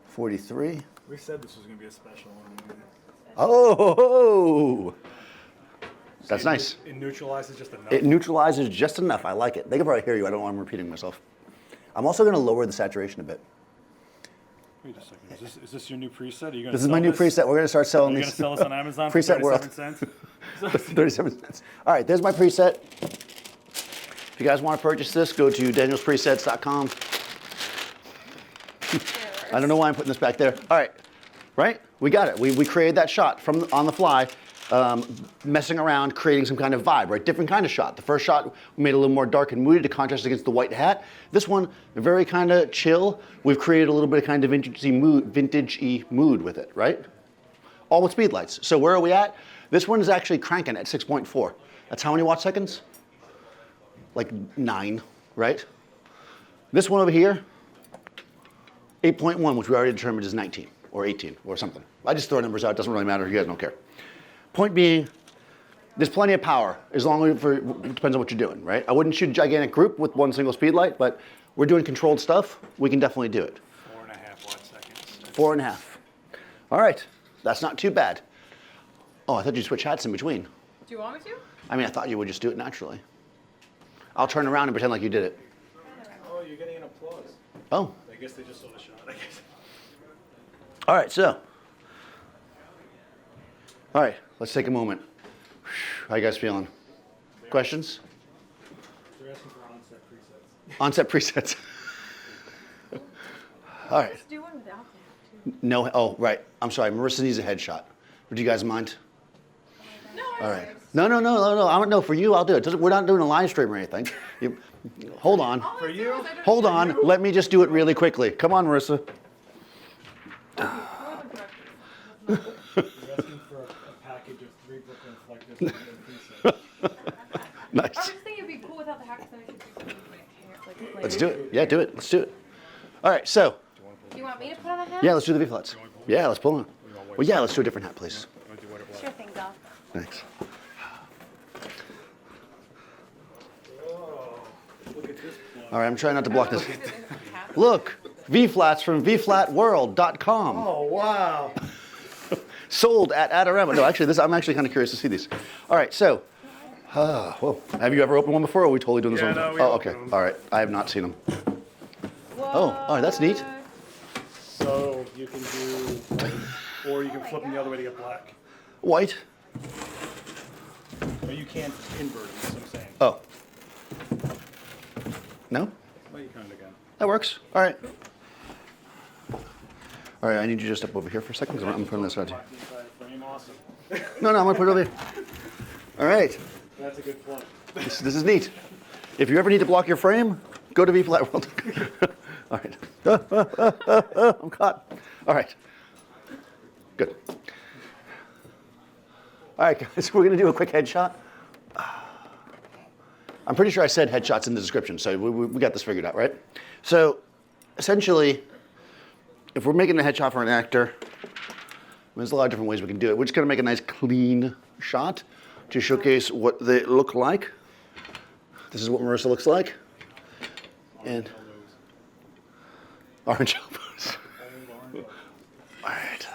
43. We said this was gonna be a special one. Oh, that's nice. It neutralizes just enough. It neutralizes just enough. I like it. They can probably hear you. I don't want them repeating myself. I'm also going to lower the saturation a bit. Wait a second. Is this your new preset? Are you gonna This is my new preset. We're going to start selling You're these. gonna sell this on Amazon for Preset 37 world. cents? 37 cents. All right, there's my preset. If you guys want to purchase this, go to danielspresets.com. I don't know why I'm putting this back there. All right, right? We got it. We created that shot from on the fly, messing around, creating some kind of vibe, right? Different kind of shot. The first shot we made a little more dark and moody to contrast against the white hat. This one, very kind of chill. We've created a little bit of kind of vintage-y mood with it, right? All with speed lights. So where are we at? This one is actually cranking at 6.4. That's how many watt seconds? Like 9, right? This one over here, 8.1, which we already determined is 19 or 18 or something. I just throw numbers out. It doesn't really matter. You guys don't care. Point being, there's plenty of power as long as it depends on what you're doing, right? I wouldn't shoot a gigantic group with one single speed light, but we're doing controlled stuff. We can definitely do it. 4.5 watt seconds. 4.5. All right. That's not too bad. Oh, I thought you'd switch hats in between. Do you want me to? I mean, I thought you would just do it naturally. I'll turn around and pretend like you did it. Oh, you're getting an applause. Oh. I guess they just saw the shot. I guess. All right, so. All right, let's take a moment. How you guys feeling? Questions? They're asking for onset presets. Onset presets. All right. Let's do one without that, too. No, oh, right. I'm sorry. Marissa needs a headshot. Would you guys mind? No, All right. No, for you, I'll do it. We're not doing a live stream or anything. Hold on. For you? Hold on. Let me just do it really quickly. Come on, Marissa. You're asking for a package of 3 Brooklyn reflectors and presets. Nice. I was just thinking it'd be cool without the hack, so I could do something with my hair. Like, Let's do it. Yeah, do it. Let's do it. All right, so. Do you want me to put on a hat? Yeah, let's do the V-flats. Yeah, let's pull on. Well, yeah, let's do a different hat, please. Sure thing, Doc. Thanks. Look at this plug. All right, I'm trying not to block this. Look, V-flats from vflatworld.com. Oh, wow. Sold at Adorama. No, actually, I'm actually kind of curious to see these. All right, so, well, have you ever opened one before, or are we totally doing this Yeah, one? no, we oh, opened okay. them. All right, I have not seen them. Oh, all right, that's neat. So you can do white, or you can flip them the other way to get black. White. Or you can't invert them, that's what I'm saying. Oh. No? Well, you kind of can. That works. All right. All right, I need you to just step over here for a second, because I'm putting this out here. Frame, awesome. No, I'm going to put it over here. All right. That's a good plug. This is neat. If you ever need to block your frame, go to vflatworld. All right. I'm caught. All right. Good. All right, guys, we're going to do a quick headshot. I'm pretty sure I said headshots in the description, so we got this figured out, right? So, essentially, if we're making a headshot for an actor, there's a lot of different ways we can do it. We're just going to make a nice, clean shot to showcase what they look like. This is what Marissa looks like. And orange elbows. All right.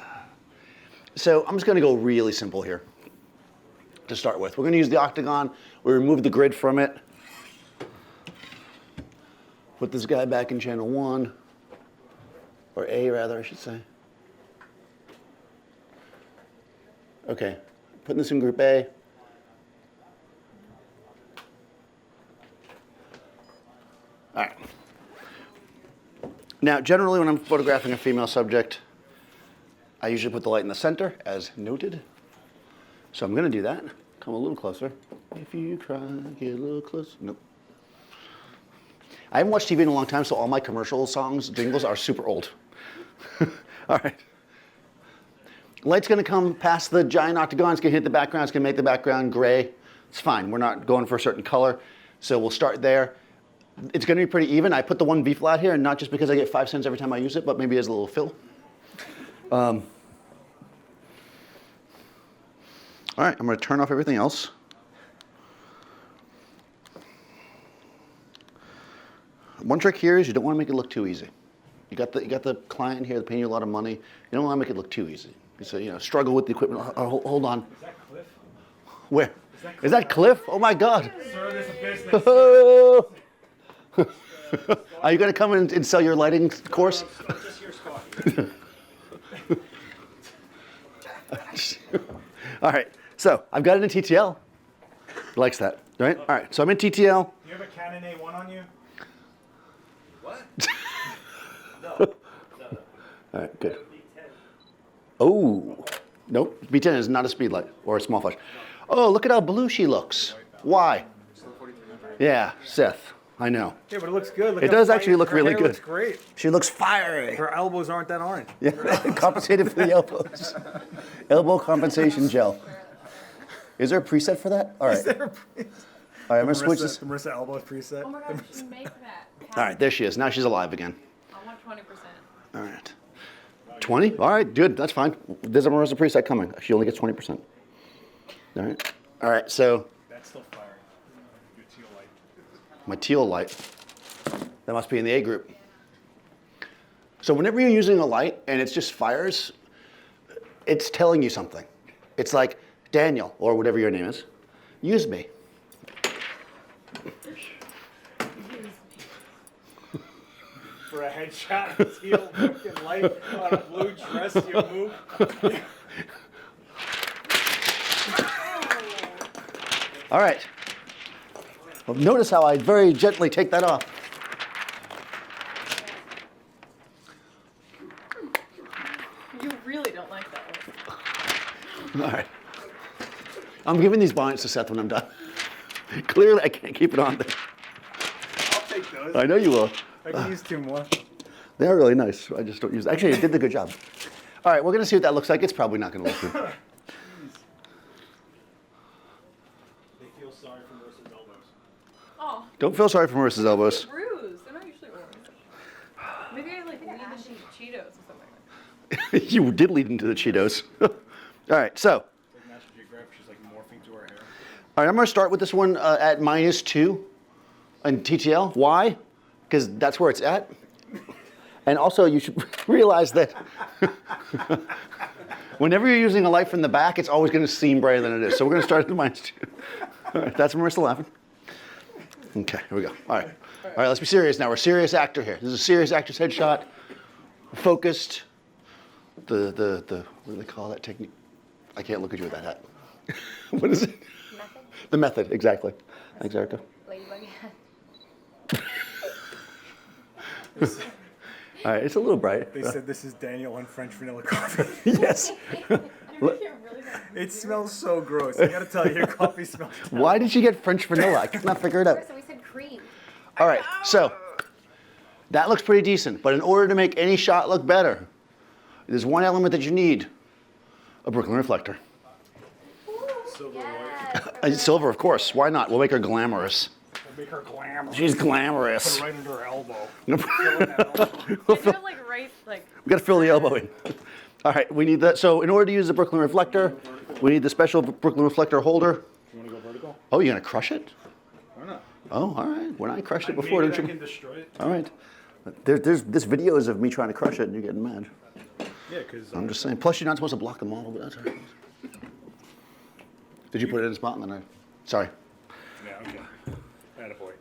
So I'm just going to go really simple here to start with. We're going to use the octagon. We remove the grid from it. Put this guy back in channel 1, or A rather, I should say. Okay, putting this in group A. All right. Now, generally when I'm photographing a female subject, I usually put the light in the center, as noted. So I'm gonna do that. Come a little closer. If you try, get a little closer. Nope. I haven't watched TV in a long time, so all my commercial songs, jingles are super old. All right. Light's gonna come past the giant octagon. It's gonna hit the background. It's gonna make the background gray. It's fine. We're not going for a certain color. So we'll start there. It's gonna be pretty even. I put the one V flat here, and not just because I get 5 cents every time I use it, but maybe as a little fill. All right, I'm gonna turn off everything else. One trick here is you don't wanna make it look too easy. You got the client here, they're paying you a lot of money. You don't wanna make it look too easy. So, struggle with the equipment. Hold on. Is that Cliff? Where? Is that Cliff? Oh my God. Sir, there's a business. Are you gonna come in and sell your lighting course? Just here, Scott. All right, so I've got it in TTL. Likes that, right? All right, so I'm in TTL. You have a Canon A1 on you? What? All right, good. Oh, nope, B10 is not a speed light or a small flash. Oh, look at how blue she looks. Why? Yeah, Seth, I know. Yeah, but it looks good. Look It how does actually look her really hair good. Looks great. She looks fiery. Her elbows aren't that orange. Yeah, compensated for the elbows. Elbow compensation gel. Is there a preset for that? All right. Is there a All right, I'm gonna switch this. The Marissa elbows preset? Oh my god, you can make that. All right, there she is. Now she's alive again. I want 20%. All right. 20? All right, good. That's fine. There's a Marissa preset coming. She only gets 20%. All right. All right, so That's still firing. Your teal light. my teal light. That must be in the A group. So whenever you're using a light and it's just fires, it's telling you something. It's like, Daniel, or whatever your name is, use me. For a headshot, a teal fucking light on a blue dress, you move. All right. Well, notice how I very gently take that off. You really don't like that one. All right. I'm giving these bonnets to Seth when I'm done. Clearly, I can't keep it on there. I'll take those. I know you will. I can use 2 more. They're really nice. I just don't use. Actually, it did a good job. All right, we're gonna see what that looks like. It's probably not gonna look good. They feel sorry for Marissa's elbows. Oh, Don't feel sorry for Marissa's elbows. bruised. They're not usually orange. Maybe I like lean into Cheetos or something like that. You did lead into the Cheetos. All right, so. It's like National Geographic, she's like morphing to her hair. All right, I'm gonna start with this one at -2 on TTL. Why? Because that's where it's at. And also, you should realize that whenever you're using a light from the back, it's always gonna seem brighter than it is. So we're gonna start at the -2. All right, that's Marissa laughing. Okay, here we go. All right, let's be serious now. We're a serious actor here. This is a serious actor's headshot. Focused. The what do they call that technique? I can't look at you with that hat. What is it? Method? The method, exactly. Thanks, Erica. Ladybug hat. All right, it's a little bright. They said this is Daniel on French vanilla coffee. Yes. It smells so gross. I gotta tell you, your coffee smells terrible. Why did she get French vanilla? I cannot figure it out. So we said cream. All right, so that looks pretty decent. But in order to make any shot look better, there's one element that you need: a Brooklyn reflector. Silver Yes. Silver, of course. Why not? We'll make her glamorous. We'll make her glamorous. She's glamorous. Put it right under her elbow. we Can you have like right, like, got to fill the elbow in. All right, we need that. So in order to use the Brooklyn reflector, we need the special Brooklyn reflector holder. You wanna go vertical? Oh, you're gonna crush it? Why not? Oh, all right. When I crushed it before, Maybe I didn't can you? destroy it. All right. This video is of me trying to crush it, and you're getting mad. Yeah, because I'm just saying. Plus, you're not supposed to block the model, but that's all right. Did you put it in a spot? And then I. Sorry. yeah, okay. Attaboy.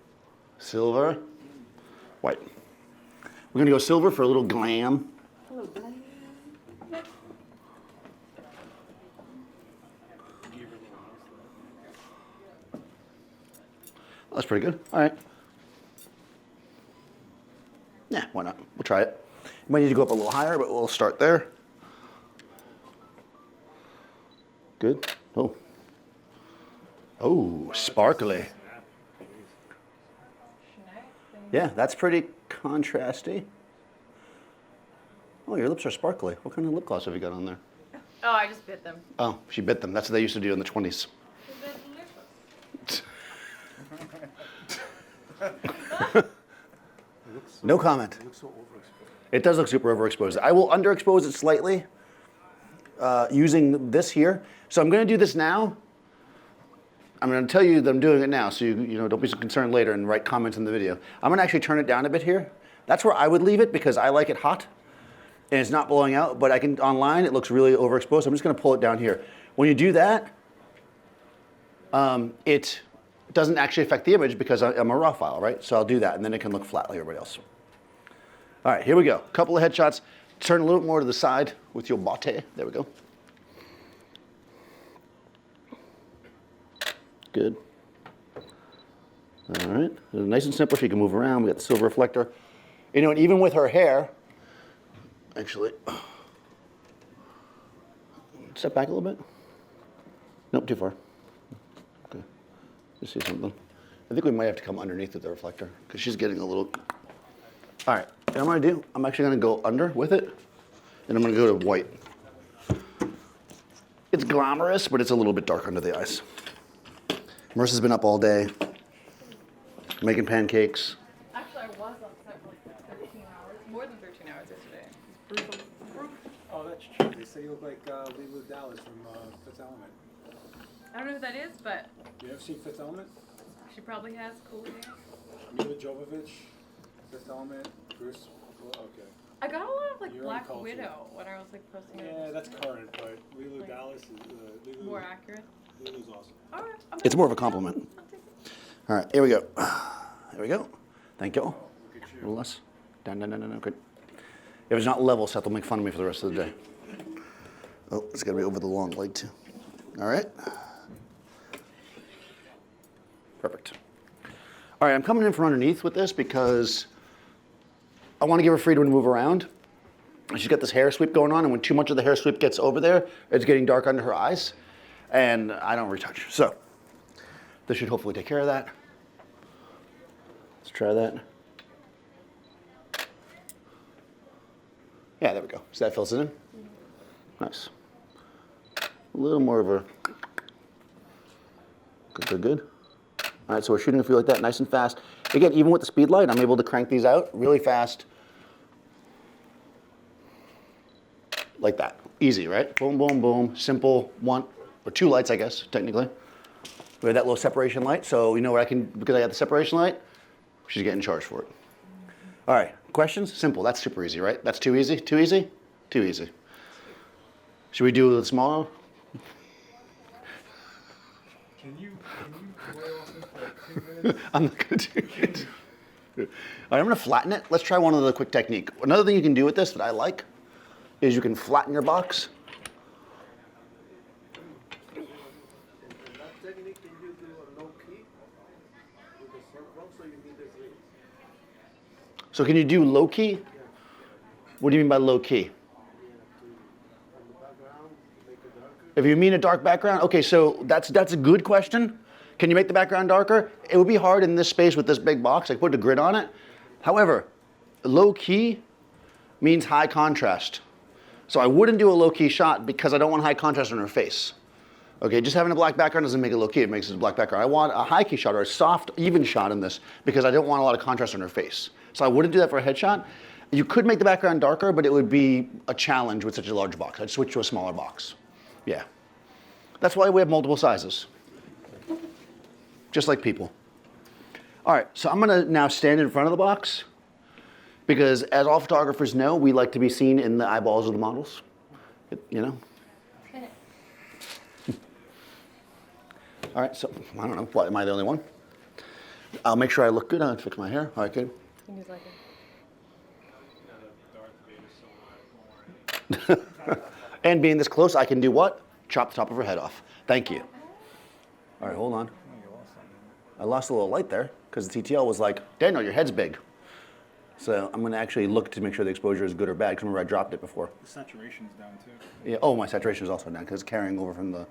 Silver. White. We're gonna go silver for a little glam. That's pretty good. All right. Yeah, why not? We'll try it. You might need to go up a little higher, but we'll start there. Good. Oh, Oh, sparkly. Yeah, that's pretty contrasty. Oh, your lips are sparkly. What kind of lip gloss have you got on there? Oh, I just bit them. Oh, she bit them. That's what they used to do in the 20s. No comment. It does look super overexposed. I will underexpose it slightly using this here. So I'm going to do this now. I'm going to tell you that I'm doing it now, so you know, don't be so concerned later and write comments in the video. I'm going to actually turn it down a bit here. That's where I would leave it because I like it hot and it's not blowing out. But I can online, it looks really overexposed. So I'm just going to pull it down here. When you do that, it doesn't actually affect the image because I'm a raw file, right? So I'll do that, and then it can look flat like everybody else. All right, here we go. Couple of headshots. Turn a little more to the side with your botte. There we go. Good. All right, nice and simple. She can move around. We got the silver reflector. You know, and even with her hair, actually, step back a little bit. Nope, too far. Okay, just see something. I think we might have to come underneath with the reflector because she's getting a little. All right, what I'm gonna do, I'm actually gonna go under with it, and I'm gonna go to white. It's glamorous, but it's a little bit dark under the eyes. Marissa's been up all day, making pancakes. Actually, I was on set for like 13 hours, more than 13 hours yesterday. Brutal. Oh, that's true. They say you look like Lulu Dallas from Fifth Element. I don't know who that is, but You ever seen Fifth Element? she probably has cool hair. Mila Jovovich, Fifth Element, Bruce. Well, okay. I got a lot of like You're Black uncultured. Widow when I was like posting it. Yeah, that's current, but Lulu Like, Dallas is Lulu. More accurate. Lulu's awesome. All right. It's more of a compliment. I'll take it. All right, here we go. There we go. Thank you all. Look at A you. little less. Down, down, down, down, down. Good. If it's not level, Seth will make fun of me for the rest of the day. Oh, it's got to be over the long leg too. All right. Perfect. All right, I'm coming in from underneath with this because I want to give her freedom to move around. She's got this hair sweep going on, and when too much of the hair sweep gets over there, it's getting dark under her eyes, and I don't retouch. So this should hopefully take care of that. Let's try that. Yeah, there we go. So that fills it in. Nice. A little more of a good, good, good. All right, so we're shooting a few like that, nice and fast. Again, even with the speed light, I'm able to crank these out really fast. Like that. Easy, right? Boom, boom, boom. Simple. One or two lights, I guess, technically. We have that little separation light, so you know what I can, because I got the separation light, she's getting charged for it. All right, questions? Simple. That's super easy, right? That's too easy? Too easy? Too easy. Should we do a little smaller? Can you boil off this for like 2 minutes? I'm not going to do it. All right, I'm going to flatten it. Let's try one other quick technique. Another thing you can do with this that I like is you can flatten your box. In that technique, can you do a low key with the circle so you need this ring? So can you do low key? What do you mean by low key? From the background, make it darker. If you mean a dark background, okay, so that's a good question. Can you make the background darker? It would be hard in this space with this big box. I put a grid on it. However, low key means high contrast. So I wouldn't do a low key shot because I don't want high contrast on her face. Okay, just having a black background doesn't make it low key, it makes it a black background. I want a high key shot or a soft, even shot in this because I don't want a lot of contrast on her face. So I wouldn't do that for a headshot. You could make the background darker, but it would be a challenge with such a large box. I'd switch to a smaller box. Yeah. That's why we have multiple sizes. Just like people. All right, so I'm gonna now stand in front of the box because as all photographers know, we like to be seen in the eyeballs of the models, you know? All right, so I don't know, what, am I the only one? I'll make sure I look good. I'll fix my hair. All right, good. Can use like And being this close, I can do what? Chop the top of her head off. Thank you. All right, hold on. I lost a little light there because the TTL was like, Daniel, your head's big. So I'm gonna actually look to make sure the exposure is good or bad because remember I dropped it before. The saturation's down too. Yeah. Oh, my saturation is also down because it's carrying over from the.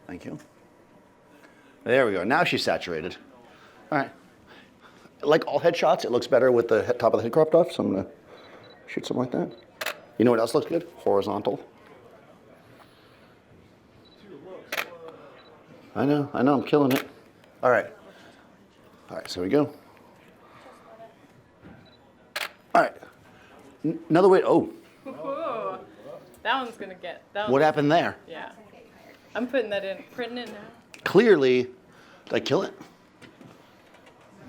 Thank you. There we go. Now she's saturated. All right. Like all headshots, it looks better with the top of the head cropped off, so I'm going to shoot something like that. You know what else looks good? Horizontal. I know, I'm killing it. All right. All right, so we go. All right. Another way, oh, Ooh, that one's gonna get. That what one, happened there? yeah. I'm putting that in, printing it now. Clearly, did I kill it?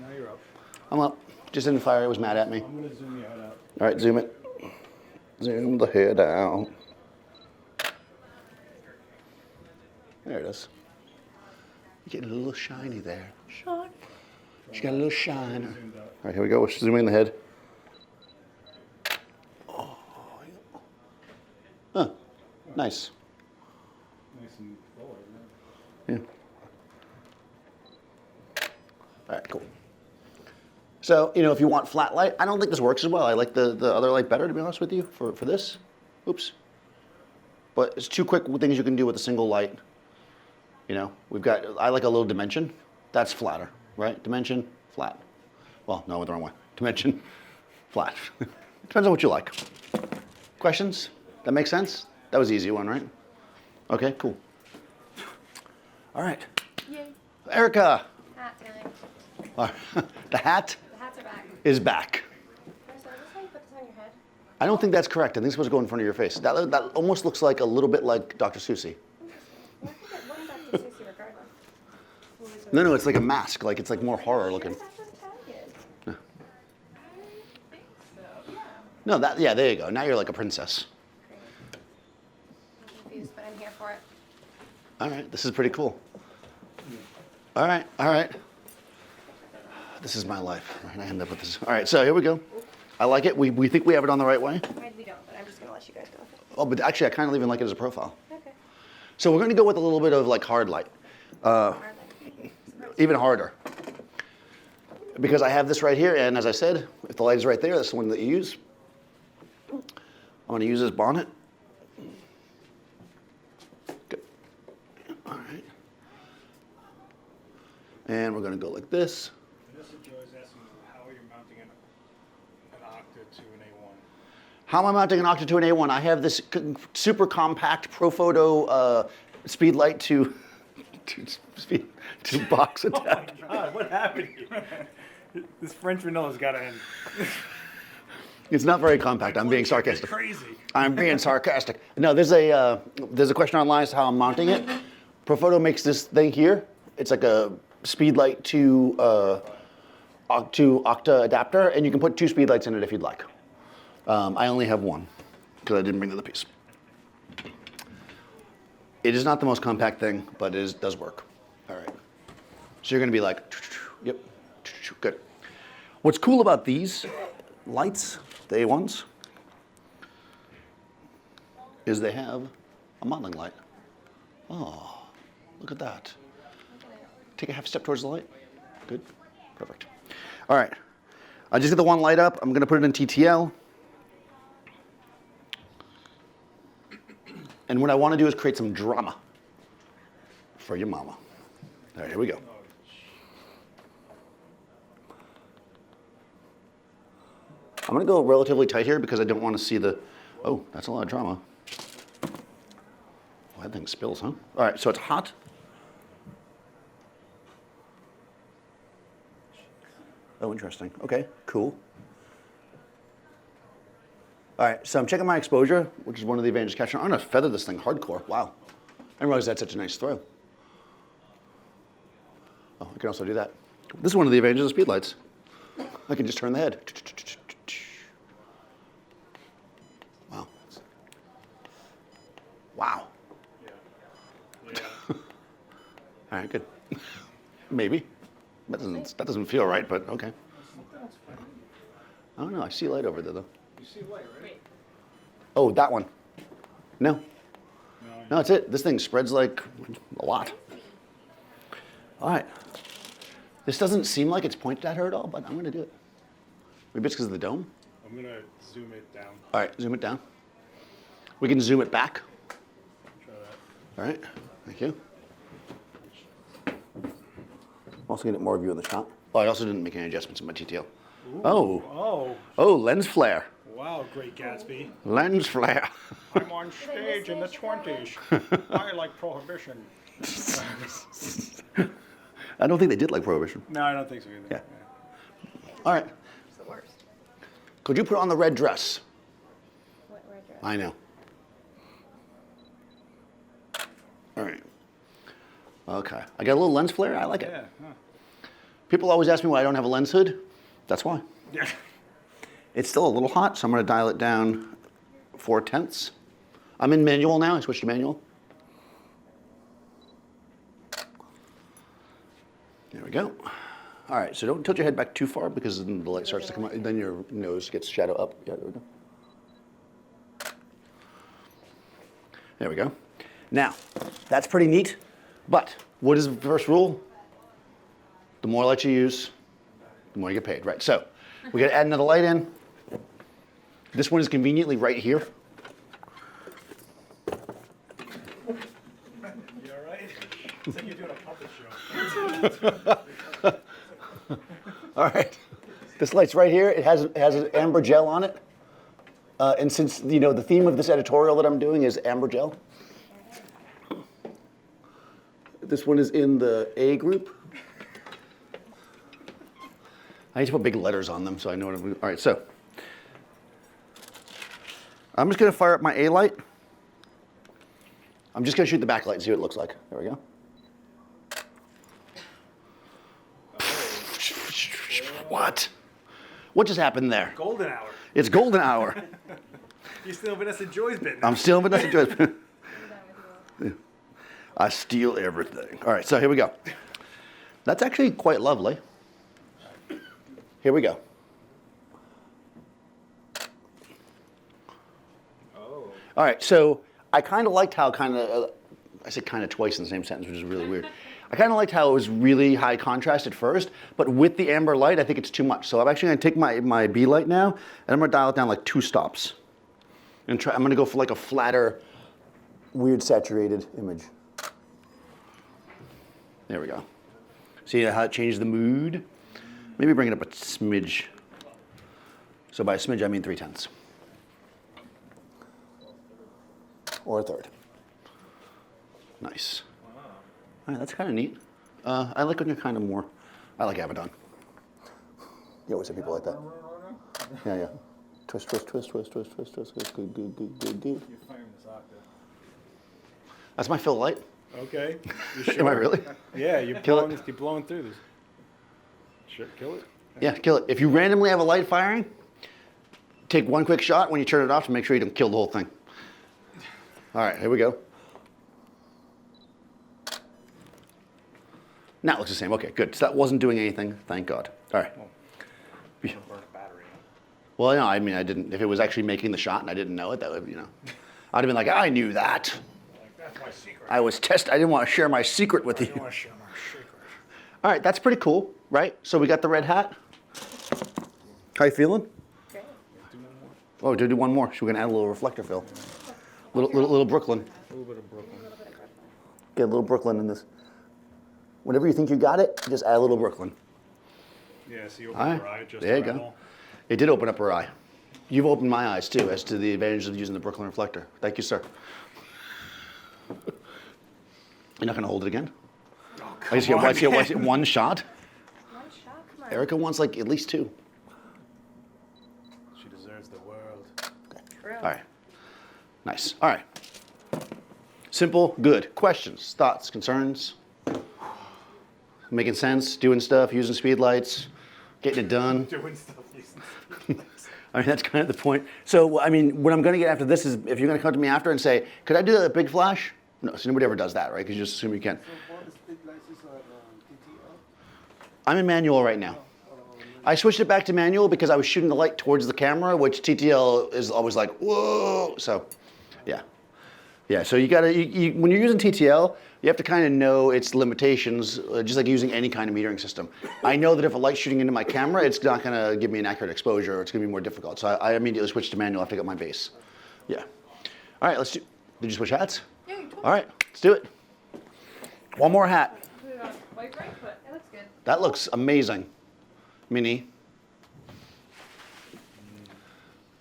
Now you're up. I'm up. Just didn't fire, it was mad at me. I'm gonna zoom your head out. All right, zoom it. Zoom the head out. There it is. You're getting a little shiny there. Sean. She got a little shine. All right, here we go. We're zooming in the head. Oh, huh. Nice. Nice and forward. Yeah. All right, cool. So, you know, if you want flat light, I don't think this works as well. I like the other light better, to be honest with you, for this. Oops. But it's two quick things you can do with a single light. You know, I like a little dimension. That's flatter, right? Dimension, flat. Well, no, I went the wrong way. Dimension, flat. Depends on what you like. Questions? That makes sense? That was an easy one, right? Okay, cool. All right. Yay. Erica. Hat time. The hat The hats are back. is back. So is this how you put this on your head? I don't think that's correct. I think it's supposed to go in front of your face. That almost looks like a little bit like Dr. Susie. Well, I think it looks like Dr. Susie regardless. No, it's like a mask. Like it's like more horror looking. That's what the tag is. I think so, yeah. No, yeah, there you go. Now you're like a princess. Great. I'm confused, but I'm here for it. All right, this is pretty cool. All right. This is my life. Right, I end up with this. All right, so here we go. I like it. We think we have it on the right way. We don't, but I'm just gonna let you guys go with it. Oh, but actually, I kind of even like it as a profile. Okay. So we're going to go with a little bit of like hard light, even harder. Because I have this right here, and as I said, if the light is right there, that's the one that you use. I'm going to use this bonnet. Good. All right. And we're going to go like this. Vanessa Joy is asking, how are you mounting an Octa to an A1? How am I mounting an Octa to an A1? I have this super compact Profoto speedlight to box adapter. Oh my God, what happened here? This French vanilla's gotta end. It's not very compact. I'm being sarcastic. Crazy. I'm being sarcastic. No, there's a question online as to how I'm mounting it. Profoto makes this thing here. It's like a speedlight to Octa adapter, and you can put two speedlights in it if you'd like. I only have one because I didn't bring the other piece. It is not the most compact thing, but it does work. All right. So you're going to be like, yep, good. What's cool about these lights, the A1s, is they have a modeling light. Oh, look at that. Take a half step towards the light. Good, perfect. All right, I just get the one light up. I'm going to put it in TTL. And what I want to do is create some drama for your mama. All right, here we go. I'm going to go relatively tight here because I don't want to see the, oh, that's a lot of drama. Oh, that thing spills, huh? All right, so it's hot. Oh, interesting. Okay, cool. All right, so I'm checking my exposure, which is one of the advantages of catching. I'm going to feather this thing hardcore. Wow. I didn't realize that's such a nice throw. Oh, I can also do that. This is one of the advantages of speedlights. I can just turn the head. Wow. Wow. Yeah. All right, good. Maybe. That doesn't feel right, but okay. I don't know. I see light over there, though. You see light, right? Wait. Oh, that one. No. No, that's it. This thing spreads like a lot. All right. This doesn't seem like it's pointed at her at all, but I'm going to do it. Maybe it's because of the dome. I'm gonna zoom it down. All right, zoom it down. We can zoom it back. Try that. All right, thank you. also gonna get more of you in the shot. Oh, I also didn't make any adjustments in my TTL. Ooh. Oh. Oh. Oh, lens flare. Wow, Great Gatsby. Lens flare. I'm on stage in the 20s. I like Prohibition. I don't think they did like Prohibition. No, I don't think so either. Yeah. All right. It's the worst. Could you put on the red dress? What red dress? I know. All right. Okay. I got a little lens flare. I like it. Yeah. Huh. People always ask me why I don't have a lens hood. That's why. Yeah. It's still a little hot, so I'm going to dial it down 4/10. I'm in manual now. I switched to manual. There we go. All right, so don't tilt your head back too far because then the light starts to come out. Then your nose gets shadow up. Yeah, there we go. There we go. Now, that's pretty neat, but what is the first rule? The more light you use, the more you get paid, right? So we got to add another light in. This one is conveniently right here. You all right? It's like you're doing a puppet show. All right. This light's right here. It has an amber gel on it. And since, you know, the theme of this editorial that I'm doing is amber gel. This one is in the A group. I need to put big letters on them so I know what I'm doing. All right, so I'm just going to fire up my A light. I'm just going to shoot the backlight and see what it looks like. There we go. What? What just happened there? Golden hour. It's golden hour. You still Vanessa Joy's bit. I'm still Vanessa Joyce. I steal everything. All right, so here we go. That's actually quite lovely. Here we go. Oh. All right, so I kind of liked how I said kind of twice in the same sentence, which is really weird. I kind of liked how it was really high contrast at first, but with the amber light, I think it's too much. So I'm actually going to take my B light now, and I'm going to dial it down like 2 stops. And I'm going to go for like a flatter, weird saturated image. There we go. See how it changes the mood? Maybe bring it up a smidge. So by a smidge, I mean 3/10. Or a third. Nice. Wow. All right, that's kind of neat. I like when you're kind of more, I like Abaddon. You always have people like that. Yeah, yeah. Twist, twist, twist, twist, twist, twist, twist. Good, good, good, good, good. You're firing this octave. That's my fill light. Okay. You sure? Am I really? Yeah, you're Kill blowing, it. you're blowing through this. Sure, kill it. Yeah, kill it. If you randomly have a light firing, take one quick shot when you turn it off to make sure you don't kill the whole thing. All right, here we go. Now it looks the same. Okay, good. So that wasn't doing anything, thank God. All right. Burn a battery. Well, no, I mean, I didn't. If it was actually making the shot and I didn't know it, that would, you know, I'd have been like, I knew that. Like, that's my secret. I didn't want to share my secret with I you. don't want to share my secret. All right, that's pretty cool, right? So we got the red hat. How you feeling? Great. Do one more. Oh, do one more. So we're gonna add a little reflector fill. Little Brooklyn. A little bit of Brooklyn. Get a little Brooklyn in this. Whenever you think you got it, just add a little Brooklyn. Yeah, so you All open right, your eye just there you around go. all. It did open up her eye. You've opened my eyes too, as to the advantages of using the Brooklyn reflector. Thank you, sir. You're not gonna hold it again? Oh, I just get one shot. One shot, come on. Erica wants like at least 2. She deserves the world. True. All right. Nice. All right. Simple, good. Questions, thoughts, concerns? Making sense, doing stuff, using speed lights, getting it done. Doing stuff using I mean, that's kind of the point. So, I mean, what I'm going to get after this is if you're going to come to me after and say, could I do a big flash? No, so nobody ever does that, right? Because you just assume you can. So what speed lights is TTL? I'm in manual right now. I switched it back to manual because I was shooting the light towards the camera, which TTL is always like, whoa. So, yeah. Yeah, so you got to, when you're using TTL, you have to kind of know its limitations, just like using any kind of metering system. I know that if a light's shooting into my camera, it's not going to give me an accurate exposure, or it's going to be more difficult. So I immediately switched to manual after I got my base. Yeah. All right, let's do, did you switch hats? Yeah, you told All right, let's do it. One more hat. me. White right foot. That looks good. That looks amazing. Mini.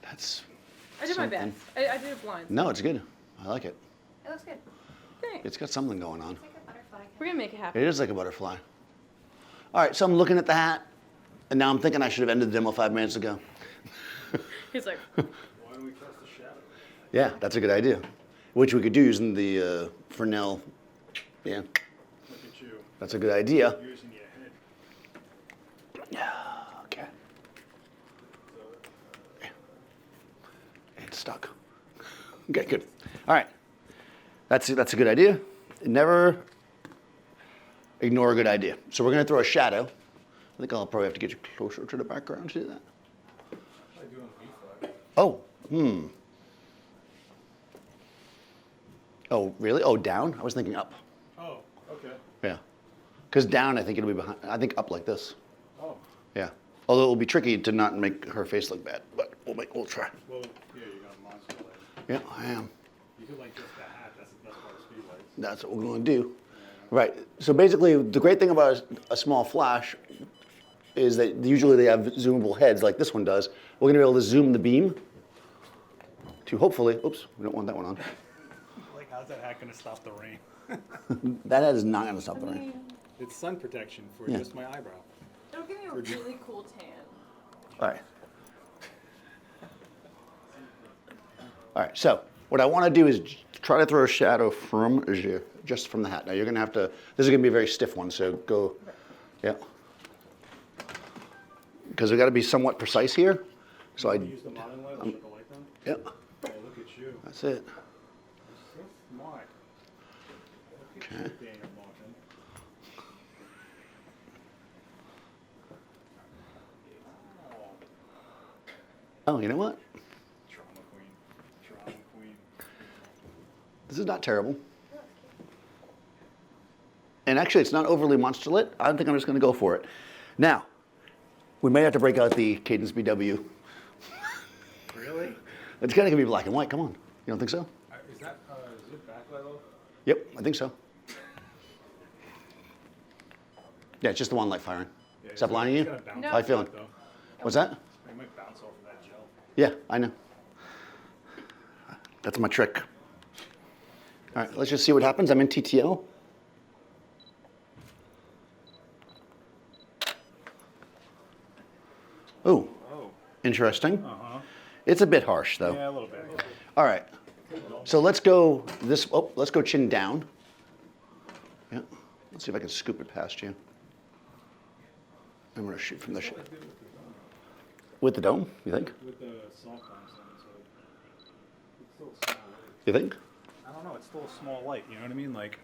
That's I did my something. best. I did it blind. No, it's good. I like it. It looks good. Thanks. It's got something going on. It's like a butterfly. We're gonna make it happen. It is like a butterfly. All right, so I'm looking at the hat, and now I'm thinking I should have ended the demo 5 minutes ago. He's like, Why don't we cast a shadow? Yeah, that's a good idea. Which we could do using the Fresnel. Yeah, Look at you, that's a good idea. using your head. Yeah, okay. Yeah. It's stuck. Okay, good. All right. That's a good idea. Never ignore a good idea. So we're going to throw a shadow. I think I'll probably have to get you closer to the background to do that. I do on B-flat. Oh, Oh, really? Oh, down? I was thinking up. Oh, okay. Yeah. Because down, I think it'll be behind. I think up like this. Oh, Yeah. Although it'll be tricky to not make her face look bad, but we'll try. well, yeah, you got a monster light. Yeah, I am. You could like just the hat, that's the best part of speed lights. That's what we're going to do. Right. So basically, the great thing about a small flash is that usually they have zoomable heads like this one does. We're going to be able to zoom the beam to hopefully, oops, we don't want that one on. Like, how's that hat gonna stop the rain? That head is not going to stop the I rain. mean, It's sun protection for Yeah. just my eyebrow. it'll give you a really cool tan. All right. All right, so what I want to do is try to throw a shadow from here, just from the hat. Now you're going to have to, this is going to be a very stiff one, so go, yeah. Because we've got to be somewhat precise here. So I, Use the modeling light, I'll shut the light down. yeah, Oh, look at you. that's it. So smart. Look at you, Daniel Norton. Oh, you know what? Trauma queen. Trauma queen. This is not terrible. And actually, it's not overly monster lit. I think I'm just going to go for it. Now, we may have to break out the Cadence BW. Really? It's kind of going to be black and white. Come on. You don't think so? Is that, is it backlight off? Yep, I think so. Yeah, it's just the one light firing. Yeah, Is that blinding you? it's gonna bounce No. How you off feeling? that, though. What's that? It might bounce off of that gel. Yeah, I know. That's my trick. All right, let's just see what happens. I'm in TTL. Ooh, Oh. interesting. Uh-huh. It's a bit harsh though. Yeah, a little bit. All right. So let's go this. Oh, let's go chin down. Yeah. Let's see if I can scoop it past you. I'm gonna shoot from the with the dome. You think? With the soft bounce on it, so it's still a small light. You think? I don't know, it's still a small light, you know what I mean? Like,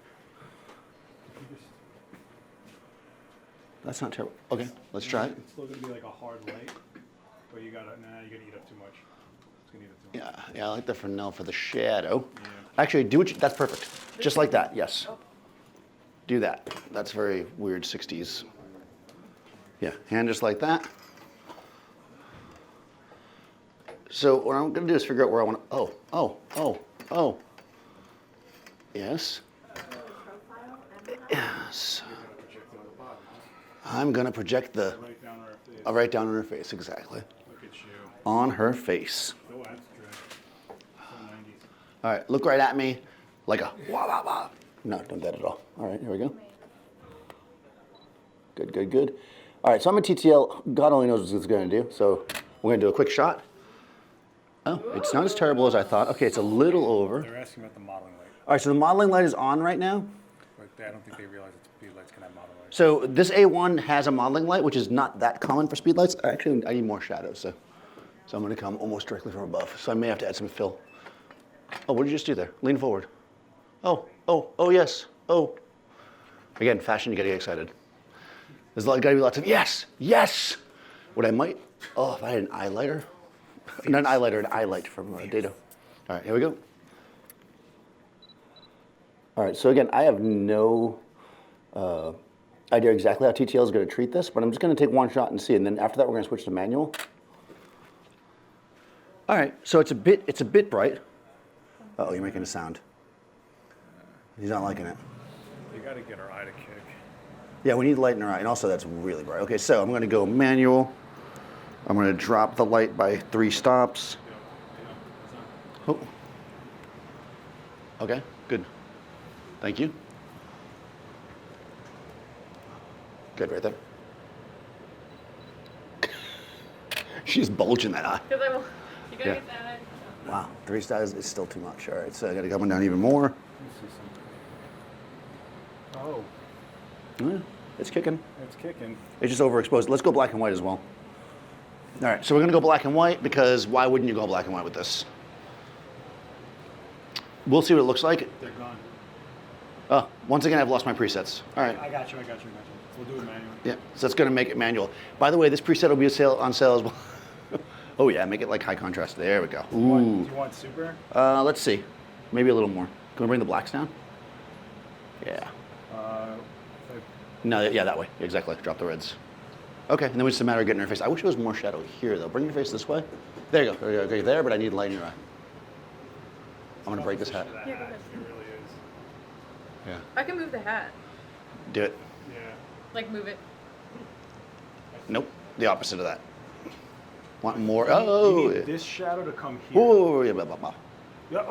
you just, That's not terrible. Okay, let's try it. it's still gonna be like a hard light, but you gotta, you're gonna eat up too much. It's gonna eat up too much. Yeah, I like the Fresnel for the shadow. Yeah. Actually, do what you, that's perfect. Just like that, yes. Do that. That's very weird 60s. Yeah, hand just like that. So what I'm gonna do is figure out where I want to, oh. Yes. Yes. Project it on the bottom, huh? I'm gonna project the, Right down her face. right down on her face, exactly. Look at you. On her face. Go abstract. So 90s. All right, look right at me like a wah, wah, wah. No, don't do that at all. All right, here we go. Good, good, good. All right, so I'm a TTL. God only knows what it's going to do. So we're going to do a quick shot. Oh, it's not as terrible as I thought. Okay, it's a little over. They're asking about the modeling light, All right, so the modeling light is on right now. but I don't think they realize that speed lights can have modeling lights. So this A1 has a modeling light, which is not that common for speed lights. Actually, I need more shadows, so I'm going to come almost directly from above. So I may have to add some fill. Oh, what did you just do there? Lean forward. Oh, yes. Oh. Again, fashion, you got to get excited. There's got to be lots of yes. What I might, if I had an eyelighter. Not an eyelighter, an eye light from Dado. All right, here we go. All right, so again, I have no idea exactly how TTL is going to treat this, but I'm just going to take one shot and see, and then after that, we're going to switch to manual. All right, so it's a bit bright. Uh-oh, you're making a sound. He's not liking it. You gotta get her eye to kick. Yeah, we need light in our eye, and also that's really bright. Okay, so I'm going to go manual. I'm going to drop the light by 3 stops. Oh. Okay, good. Thank you. Good, right there. She's bulging that eye. Because you gotta Yeah. get that. Wow, 3 stars is still too much. All right, so I got to come down even more. Oh, Yeah, it's kicking. it's kicking. It's just overexposed. Let's go black and white as well. All right, so we're gonna go black and white because why wouldn't you go black and white with this? We'll see what it looks like. They're gone. Oh, once again, I've lost my presets. All right. I got you. We'll do it manually. Yeah, so that's gonna make it manual. By the way, this preset will be on sale as well. Oh yeah, make it like high contrast. There we go. Do you Ooh. want super? Let's see. Maybe a little more. Can we bring the blacks down? Yeah. No, yeah, that way. Exactly. Drop the reds. Okay, and then it's just a matter of getting her face. I wish it was more shadow here, though. Bring your face this way. There you go. There you go. Okay, there, but I need light in your eye. I'm going to break this hat. That Yeah, go hat, ahead. it really is. Yeah. I can move the hat. Do it. Yeah. Like move it. Nope. The opposite of that. Want more? You Oh. need this shadow to come here. Oh, yeah, blah, blah, blah. Yeah,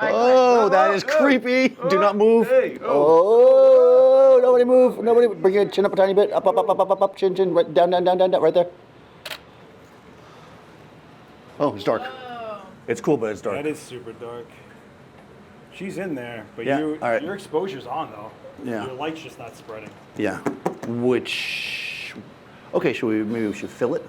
Oh, that is creepy. Do not move. Hey, Oh, nobody move. Nobody. Bring your chin up a tiny bit. Up, up, up, up, up, up, up. Chin, chin. Right, down, down, down, down, down. Right there. Oh, it's dark. Oh. It's cool, but it's dark. That is super dark. She's in there, but Yeah, you, all right. your exposure's on though. Yeah. Your light's just not spreading. Yeah. Which. Okay, maybe we should fill it?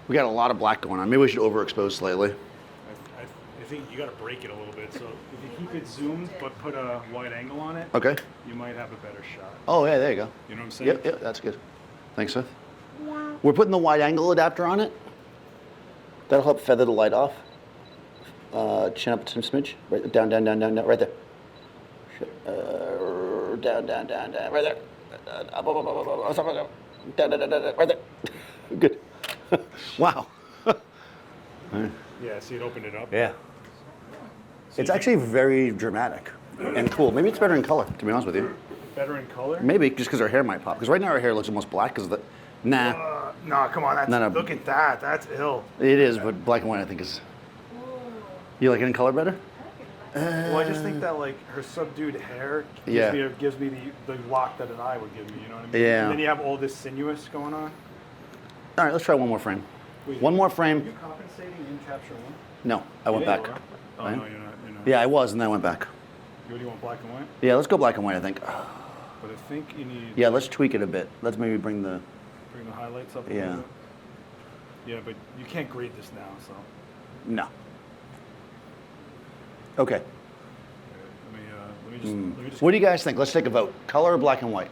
We got a lot of black going on. Maybe we should overexpose slightly. I think you gotta break it a little bit. So if you keep it zoomed but put a wide angle on it, Okay. you might have a better shot. Oh, yeah, there you go. You know what I'm saying? Yep, yep, that's good. Thanks, Seth. We're putting the wide angle adapter on it. That'll help feather the light off. Chin up some smidge. Right, down, down, down, down, down, right there. Down, down, down, down, right there. Up, up, up, up, up, up, up, up, down, down, down, down, right there. Good. Wow. Yeah, see it opened it up. Yeah. It's actually very dramatic and cool. Maybe it's better in color, to be honest with you. Better in color? Maybe just because her hair might pop. Because right now her hair looks almost black because of the. Nah, No, come on. That's, No, no. Look at that. That's ill. it is, but black and white I think is. You like it in color better? Well, I just think that like her subdued hair Yeah. gives me the lock that an eye would give me. You know what I mean? Yeah. And then you have all this sinuous going on. All right, let's try one more frame. Wait, One more Are frame. you compensating in capture one? No, I went Yeah, back. you are? Oh Right? no, you're not. You're not. Yeah, I was, and then I went back. What do you want, black and white? Yeah, let's go black and white, I think. But I think you need. Yeah, let's tweak it a bit. Let's maybe bring the. Bring the highlights up. A Yeah. little bit. Yeah, but you can't grade this now, so. No. Okay. Let me just. What do you guys think? Let's take a vote. Color or black and white?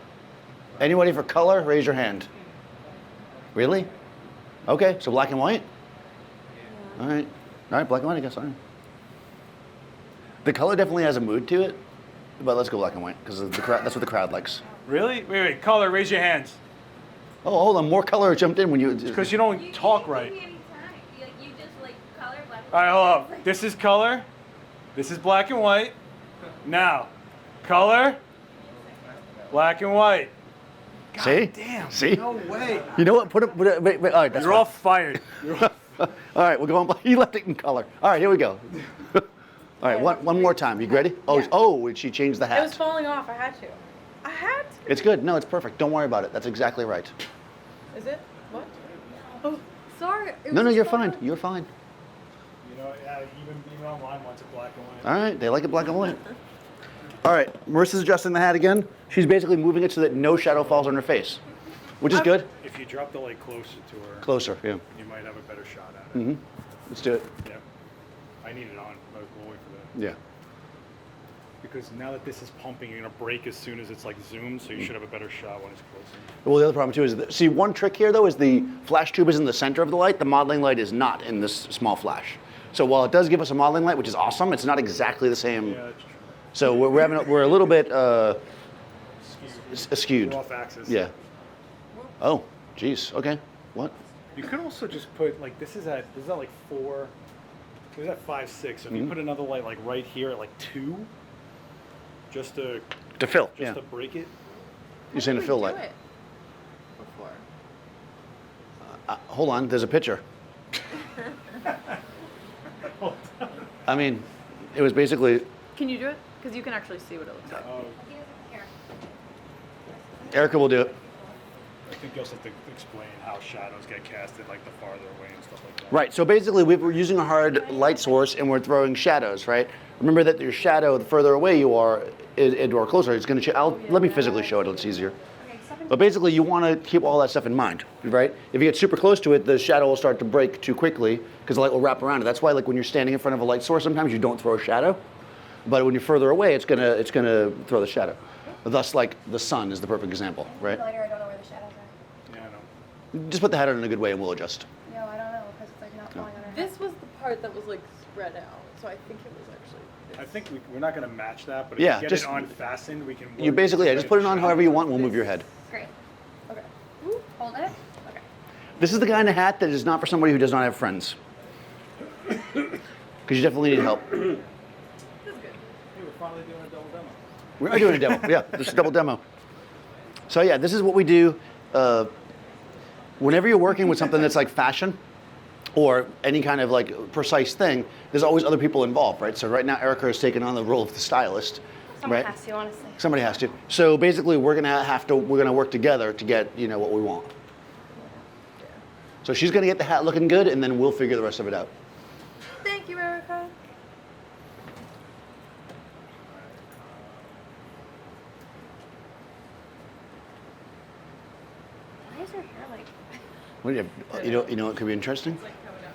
Anybody for color? Raise your hand. Really? Okay, so black and white? All right. All right, black and white, I guess. All right. The color definitely has a mood to it, but let's go black and white because that's what the crowd likes. Really? Wait. Color. Raise your hands. Oh, hold on. More color jumped in when you. Because you don't talk right. You just like color black. All right, hold up. This is color. This is black and white. Now, color. Black and white. God See? damn. See? No way. You know what? Put it. Wait. All right, that's You're fine. all fired. All right, we're going. He left it in color. All right, here we go. All right, one more time. You ready? Oh, Yeah. oh, she changed the It was hat. falling off. I had to. I had to. It's good. No, it's perfect. Don't worry about it. That's exactly right. Is it? What? Oh, sorry. It No, was no, you're just falling fine. off. You're fine. You know, yeah, even online wants it black and white. All right, they like it black and white. All right, Marissa's adjusting the hat again. She's basically moving it so that no shadow falls on her face, which is good. If you drop the light closer to her, Closer, yeah. you might have a better shot at it. Let's do it. Yeah. I need it on, but we'll wait for that. Yeah. Because now that this is pumping, you're gonna break as soon as it's like zoomed, so you should have a better shot when it's closer. Well, the other problem too is that, see, one trick here though is the flash tube is in the center of the light. The modeling light is not in this small flash. So while it does give us a modeling light, which is awesome, it's not exactly the same. Yeah, that's true. So we're a little bit skewed. You're off axis. Yeah. Oh, geez. Okay. What? You could also just put like this is at like 4. It was at 5.6. So if you put another light like right here at like 2, just to fill. just to break it. You're saying a fill light. Before. Hold on, there's a picture. I mean, it was basically, Can you do it? Because you can actually see what it looks like. Erica will do it. I think you'll have to explain how shadows get casted like the farther away and stuff like that. Right, so basically we're using a hard light source and we're throwing shadows, right? Remember that your shadow, the further away you are, or closer, it's going to, let me physically show it, it's easier. But basically you want to keep all that stuff in mind, right? If you get super close to it, the shadow will start to break too quickly because the light will wrap around it. That's why like when you're standing in front of a light source, sometimes you don't throw a shadow. But when you're further away, it's gonna throw the shadow. Thus, like the sun is the perfect example, right? Lighter, I don't know where the shadows are. Yeah, I know. Just put the hat on in a good way and we'll adjust. No, I don't know because it's like not falling on her head. This was the part that was like spread out, so I think it was actually. I think we're not going to match that, but if Yeah, we get just- it unfastened, we can. You basically, just put it on however you want, we'll move your head. Great. Okay. Hold it. Okay. This is the kind of hat that is not for somebody who does not have friends. Because you definitely need help. This is good. Hey, we're finally doing a double demo. We are doing a demo, yeah, this is a double demo. So yeah, this is what we do. Whenever you're working with something that's like fashion, or any kind of like precise thing, there's always other people involved, right? So right now Erica has taken on the role of the stylist, Someone right? has to, honestly. Somebody has to. So basically we're gonna work together to get, what we want. So she's gonna get the hat looking good and then we'll figure the rest of it out. Thank you, Erica. Why is her hair like? What do you know what could be interesting?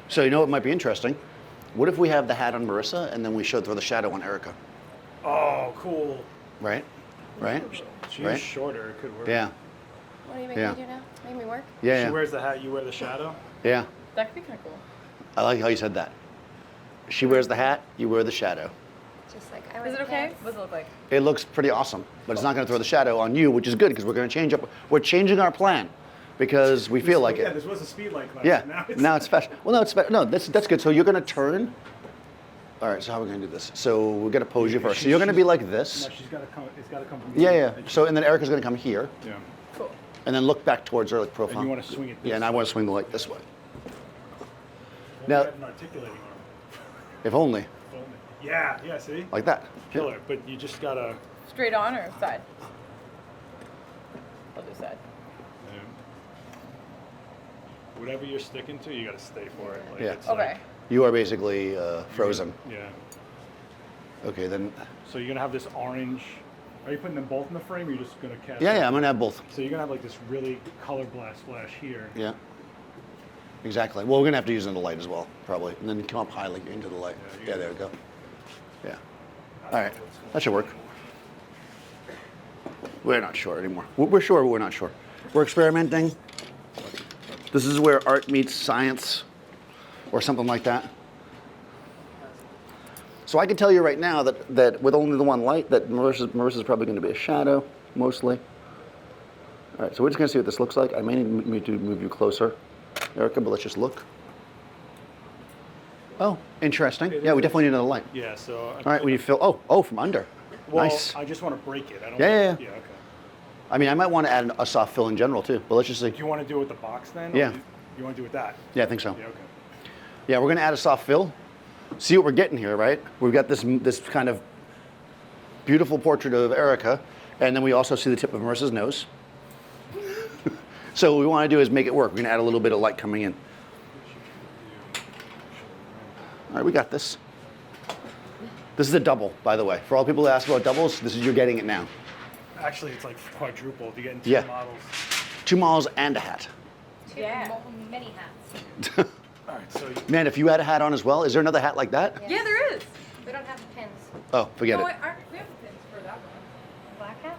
So you know what might be interesting? What if we have the hat on Marissa and then we throw the shadow on Erica? Oh, cool. Right? Right? She's Right? shorter. It could work. Yeah. What are you making Yeah. me do now? Make me work? Yeah, She yeah. wears the hat. You wear the shadow. Yeah. That could be kind of cool. I like how you said that. She wears the hat, you wear the shadow. Just like I wear Is it the okay? pants. What does it look like? It looks pretty awesome, but it's not going to throw the shadow on you, which is good because we're going to change up. We're changing our plan because we feel like Yeah, it. this was a speed light class. Yeah. Now it's fashion. Well, no, it's no. That's good. So you're going to turn. All right. So how are we going to do this? So we're going to pose you first. So you're going to be like this. No, she's got to come. It's got to come from. Yeah, yeah. So and then Erica's going to come here, Yeah. Cool. and then look back towards her like profile. And you want to swing it. Yeah, and I want to swing the light this way. Then Now- you have an articulating arm. If only Yeah. Yeah. See. like that. Killer. But you just gotta. Straight on or side? I'll do side. Whatever you're sticking to, you gotta stay for it. Like, Yeah. it's Okay. like- You are basically frozen. Yeah. Okay, then. So you're gonna have this orange. Are you putting them both in the frame, or you're just gonna cast? Yeah, them? yeah. I'm going to have both. So you're gonna have like this really color blast flash here. Yeah. Exactly. Well, we're gonna have to use it in the light as well, probably, and then come up high like into the light. Yeah, there we go. Yeah. All right, that should work. We're not sure anymore. We're sure, but we're not sure. We're experimenting. This is where art meets science, or something like that. So I can tell you right now that with only the one light, that Marissa's probably going to be a shadow, mostly. All right, so we're just going to see what this looks like. I may need to move you closer, Erica, but let's just look. Oh, interesting. Yeah, we definitely need another light. Yeah. So. All right, when you feel, oh, from under. Well, Nice. I just want to break it. I don't. Yeah, want- yeah. Yeah. Okay. I mean, I might want to add a soft fill in general too, but let's just see. Do you want to do it with the box then? or Yeah. You want to do it with that? Yeah, I think so. Yeah. Okay. Yeah, we're going to add a soft fill. See what we're getting here, right? We've got this kind of beautiful portrait of Erica, and then we also see the tip of Marissa's nose. So what we want to do is make it work. We're going to add a little bit of light coming in. All right, we got this. This is a double, by the way. For all people who ask about doubles, you're getting it now. Actually, it's like quadruple. You get two Yeah. models. 2 models and a hat. Yeah. Many hats. All right. So. Man, if you had a hat on as well, is there another hat like that? Yeah, there is. We don't have the pins. Oh, forget No, it. we have the pins for that one. Black hat?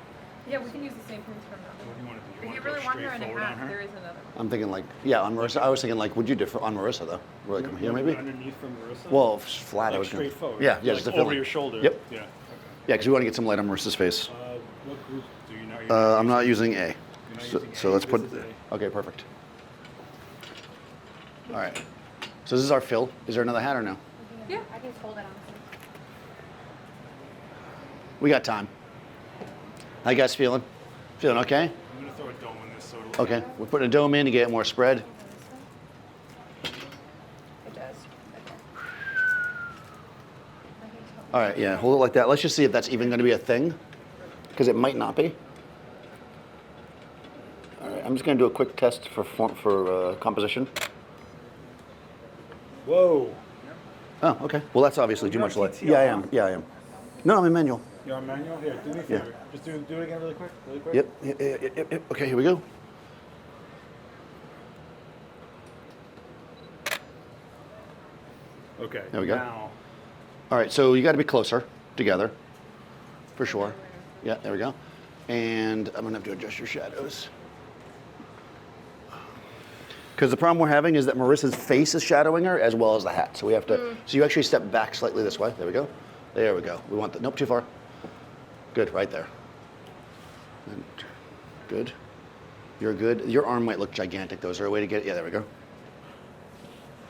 Yeah, we can use the same pins from that What one. do you want to do? If you wanna really go want her straight in a forward on hat, her? there is another one. I'm thinking like, yeah, on Marissa. I was thinking like, would you differ on Marissa though? Like here You wanna maybe? do underneath from Marissa. Well, flat. I like was gonna. straight forward. Yeah, like just to over fill your in. shoulder. Yep. Yeah. Okay. Yeah, because we want to get some light on Marissa's face. What group do you know? You're I'm not using A. You're not So, using so A, let's this put. is A. Okay, perfect. All right. So this is our fill. Is there another hat or no? Yeah. I can just hold it honestly. We got time. How you guys feeling? Feeling okay? I'm gonna throw a dome in this so it'll Okay. We're putting a dome in to get more spread. It does. All right, yeah, hold it like that. Let's just see if that's even going to be a thing, because it might not be. All right, I'm just going to do a quick test for composition. Whoa. Oh, okay. Well, that's obviously too You're much on light. TTL, Yeah, I huh? am. Yeah, I am. No, I'm in manual. You're on manual? Here, do me a Yeah. favor. Just do it again really quick. Really quick. Yep. Okay, here we go. Okay. There we go. Now, All right, so you got to be closer together, for sure. Yeah, there we go. And I'm gonna have to adjust your shadows. Because the problem we're having is that Marissa's face is shadowing her as well as the hat. So we have to, so you actually step back slightly this way. There we go. There we go. We want the, nope, too far. Good, right there. And good. You're good. Your arm might look gigantic though. Is there a way to get it? Yeah, there we go.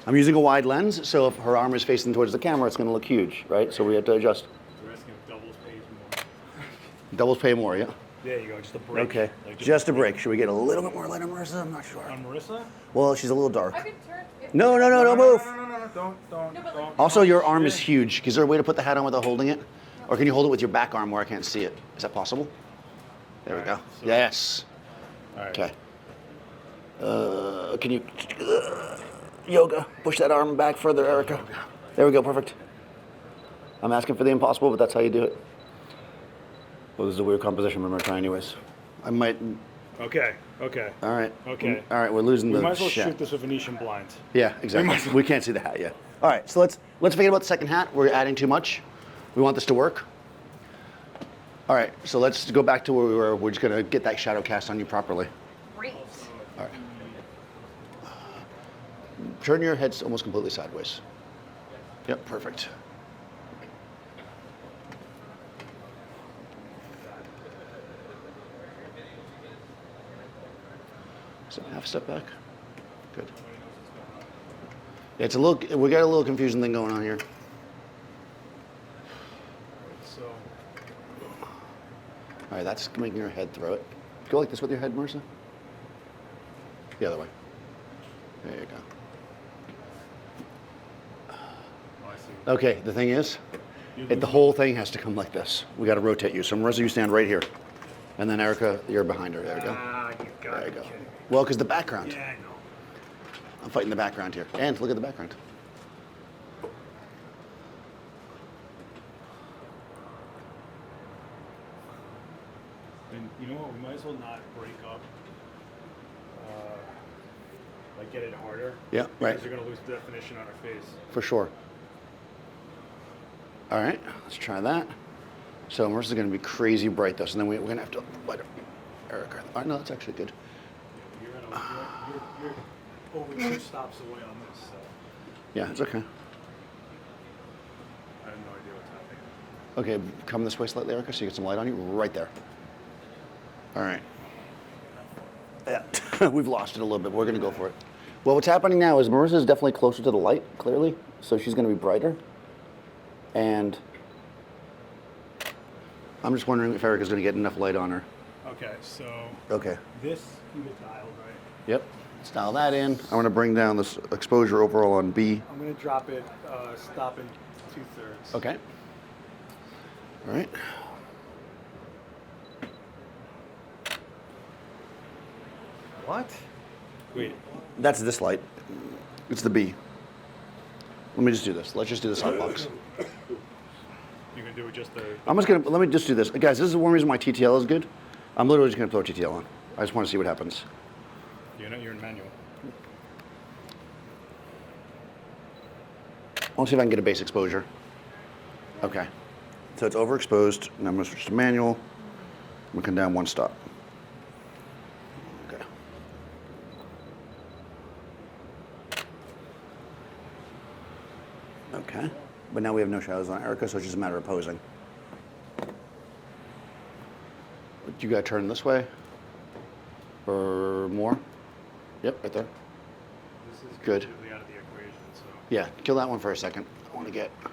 I'm using a wide lens, so if her arm is facing towards the camera, it's gonna look huge, right? So we have to adjust. the rest can doubles pays more. Doubles pay more, yeah? There you go. Just a break. Okay, Like just a break. Should we get a little bit more light on Marissa? I'm not sure. On Marissa? Well, she's a little dark. I could turn. If No, don't move. No. Don't. No, but like- Also, your arm is huge. Is there a way to put the hat on without holding it? Or can you hold it with your back arm where I can't see it? Is that possible? There we go. Alright, so- Yes. All right. Okay. Can you yoga? Push that arm back further, Erica. There we go. Perfect. I'm asking for the impossible, but that's how you do it. Well, this is a weird composition I'm gonna try anyways. I might. Okay. All right. Okay. All right. We're losing We the might as well shot. shoot this with Venetian blinds. Yeah, exactly. We can't see the hat yet. All right, so let's forget about the second hat. We're adding too much. We want this to work. All right, so let's go back to where we were. We're just gonna get that shadow cast on you properly. Great. All right. Turn your head almost completely sideways. Yep, perfect. So half step back. Good. Yeah, it's a little. We got a little confusion thing going on here. So, All right, that's making your head throw it. Go like this with your head, Marissa. The other way. There you go. I see. Okay, the thing is, the whole thing has to come like this. We got to rotate you. So Marissa, you stand right here. And then Erica, you're behind her. There we go. You got There it. you go. Well, because the background. Yeah, I know. I'm fighting the background here. And look at the background. And you know what? We might as well not break up. Like get it harder. Yeah, right. Because you're gonna lose definition on her face. For sure. All right, let's try that. So Marissa's going to be crazy bright though. So then we're going to have to light her. Erica. All right, no, that's actually good. You're over 2 stops away on this. So Yeah, it's okay. I have no idea what's happening. Okay, come this way slightly, Erica, so you get some light on you. Right there. All right. Yeah, we've lost it a little bit. We're going to go for it. Well, what's happening now is Marissa's definitely closer to the light, clearly. So she's going to be brighter. And I'm just wondering if Erica's going to get enough light on her. Okay, so Okay. this you get dialed right. Yep. Dial that in. I'm going to bring down this exposure overall on B. I'm gonna drop it, stop in 2/3. Okay. All right. What? Wait. That's this light. It's the B. Let me just do this. Let's just do this hot box. You can do it just the. I'm just gonna, let me just do this. Guys, this is one reason why TTL is good. I'm literally just gonna throw TTL on. I just wanna see what happens. You're in manual. I'll see if I can get a base exposure. Okay. So it's overexposed, and I'm gonna switch to manual. I'm gonna come down 1 stop. Okay. Okay. But now we have no shadows on Erica, so it's just a matter of posing. You gotta turn this way. Or more. Yep, right there. This is Good. completely out of the equation, so. Yeah, kill that one for a second. I want to get. I'm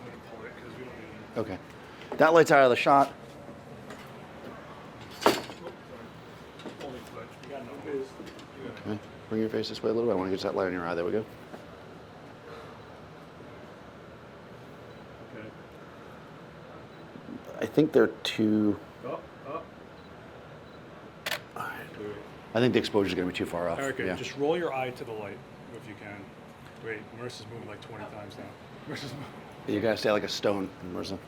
gonna pull it because we don't need it. Okay. That light's out of the shot. Holy clutch. We got no biz. Okay. Bring your face this way a little bit. I want to get that light in your eye. There we go. Okay. I think they're too. Up, up. I think the exposure is going to be too far off. Erica, Yeah. just roll your eye to the light if you can. Wait, Marissa's moving like 20 times now. Marissa's moving. You got to stay like a stone, Marissa.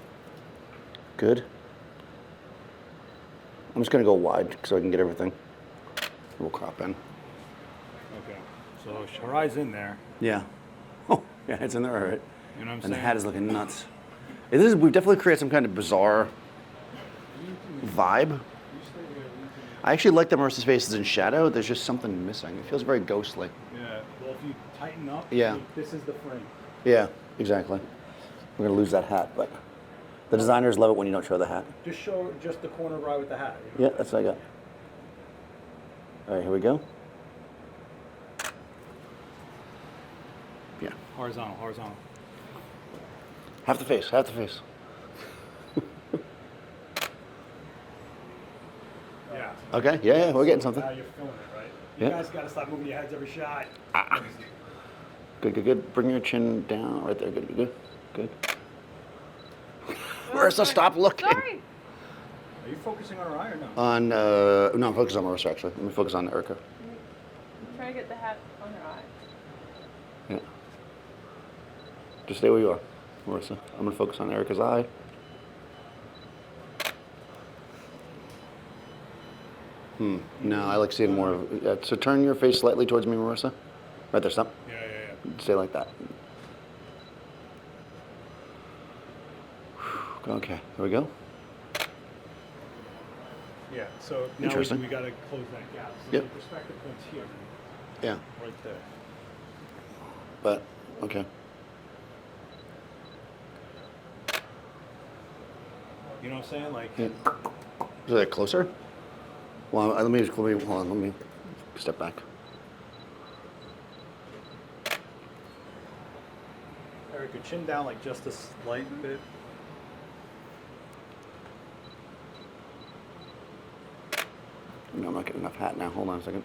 Good. I'm just going to go wide so I can get everything. We'll crop in. Okay. So her eye's in there. Yeah. Oh, yeah, it's in there, all right. You know what I'm And saying? the hat is looking nuts. We've definitely created some kind of bizarre vibe. I actually like that Marissa's face is in shadow. There's just something missing. It feels very ghostly. Yeah. Well, if you tighten up, Yeah. this is the frame. Yeah, exactly. We're going to lose that hat, but the designers love it when you don't show the hat. Just show just the corner of her eye with the hat. You know? Yeah, that's what I got. All right, here we go. Yeah. Horizontal, horizontal. Half the face, half the face. Yeah. Okay, yeah, we're getting something. Now you're feeling it, right? You Yeah. guys got to stop moving your heads every shot. Good, good, good. Bring your chin down right there. Good, good, good. Good. Marissa, stop looking. Sorry. Are you focusing on her eye or no? No, I'm focused on Marissa actually. Let me focus on Erica. I'm trying to get the hat on her eye. Yeah. Just stay where you are, Marissa. I'm gonna focus on Erica's eye. No, I like seeing more of it. So turn your face slightly towards me, Marissa. Right there, stop. Yeah, yeah, yeah. Stay like that. Okay, here we go. Yeah, so now Interesting. we got to close that gap. So Yep. the perspective point's here, Yeah, right there. but, okay. You know what I'm saying? Like, Yeah. Is that closer? Well, hold on, let me step back. Erica, chin down like just a slight bit. No, I'm not getting enough hat now. Hold on a second.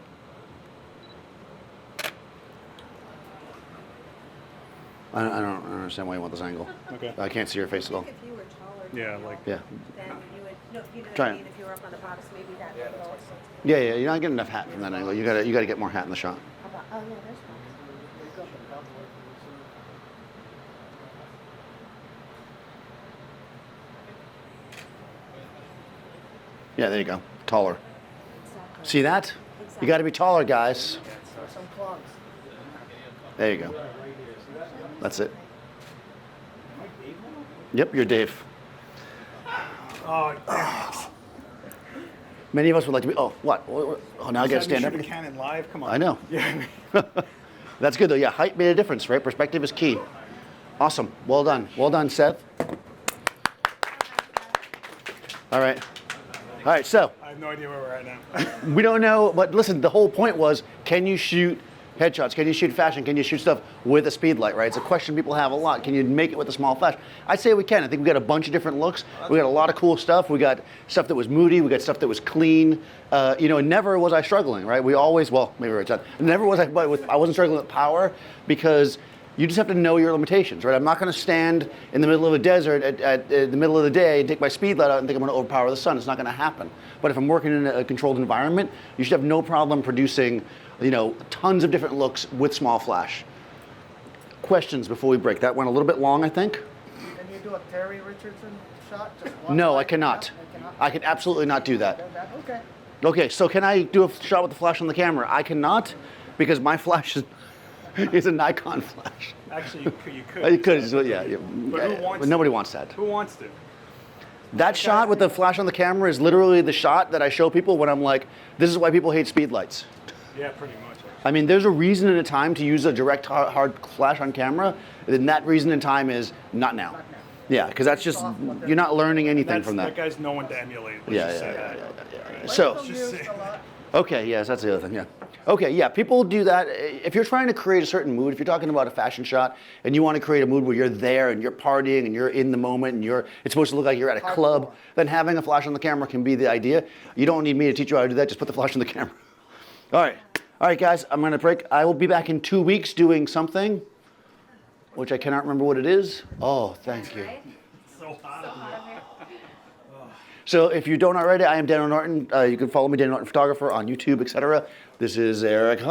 I don't understand why you want this angle. Okay. I can't see your face at all. If you were taller, Yeah, Daniel, like- Yeah. then you would, no, you know what Try I it. mean? If you were up on the bottom, maybe that would go. Yeah, yeah, you're not getting enough hat from that angle. You gotta get more hat in the shot. How about, oh yeah, there's one. Yeah, there you go. Taller. Exactly. See that? You gotta be taller, guys. Some plugs. There you go. That's it. Yep, you're Dave. Oh, Many of us would like to be. Oh, what? Oh, now I gotta stand up. Shoot a Canon live? Come on. I know. Yeah. That's good though. Yeah, height made a difference, right? Perspective is key. Awesome. Well done. Well done, Seth. All right. All right. So I have no idea where we're at now. we don't know, but listen. The whole point was, can you shoot headshots? Can you shoot fashion? Can you shoot stuff with a speed light? Right? It's a question people have a lot. Can you make it with a small flash? I'd say we can. I think we got a bunch of different looks. We got a lot of cool stuff. We got stuff that was moody. We got stuff that was clean. And never was I struggling. Right? We always. Well, maybe right. Never was I. But I wasn't struggling with power because you just have to know your limitations, right? I'm not going to stand in the middle of a desert at the middle of the day and take my speed light out and think I'm going to overpower the sun. It's not going to happen. But if I'm working in a controlled environment, you should have no problem producing, tons of different looks with small flash. Questions before we break? That went a little bit long, I think. Can you do a Terry Richardson shot? Just one No, I light? cannot. No, you cannot? I can absolutely not do that. Okay. Okay, so can I do a shot with the flash on the camera? I cannot, because my flash is a Nikon flash. Actually, you could. You could, yeah. But who wants But nobody wants that. Who wants to? That shot with the flash on the camera is literally the shot that I show people when I'm like, this is why people hate speed lights. Yeah, pretty much. I mean, there's a reason and a time to use a direct hard flash on camera, and that reason and time is not now. Yeah, because that's just, you're not learning anything from That that. guy's no one to emulate. Let's Yeah, just yeah, say yeah, that. yeah, yeah. So, Let's just say. Okay, yes, that's the other thing, yeah. Okay, yeah, people do that. If you're trying to create a certain mood, if you're talking about a fashion shot and you want to create a mood where you're there and you're partying and you're in the moment and it's supposed to look like you're at a club, then having a flash on the camera can be the idea. You don't need me to teach you how to do that, just put the flash on the camera. All right, guys, I'm gonna break. I will be back in 2 weeks doing something, which I cannot remember what it is. Oh, thank you. So if you don't already, I am Daniel Norton. You can follow me, Daniel Norton Photographer, on YouTube, etc. This is Erica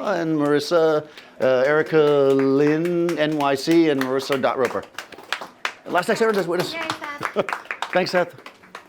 and Marissa, Erica Lynn, NYC, and Marissa.Roper. Last Next Ever does witness. Yay, Seth. Thanks, Seth.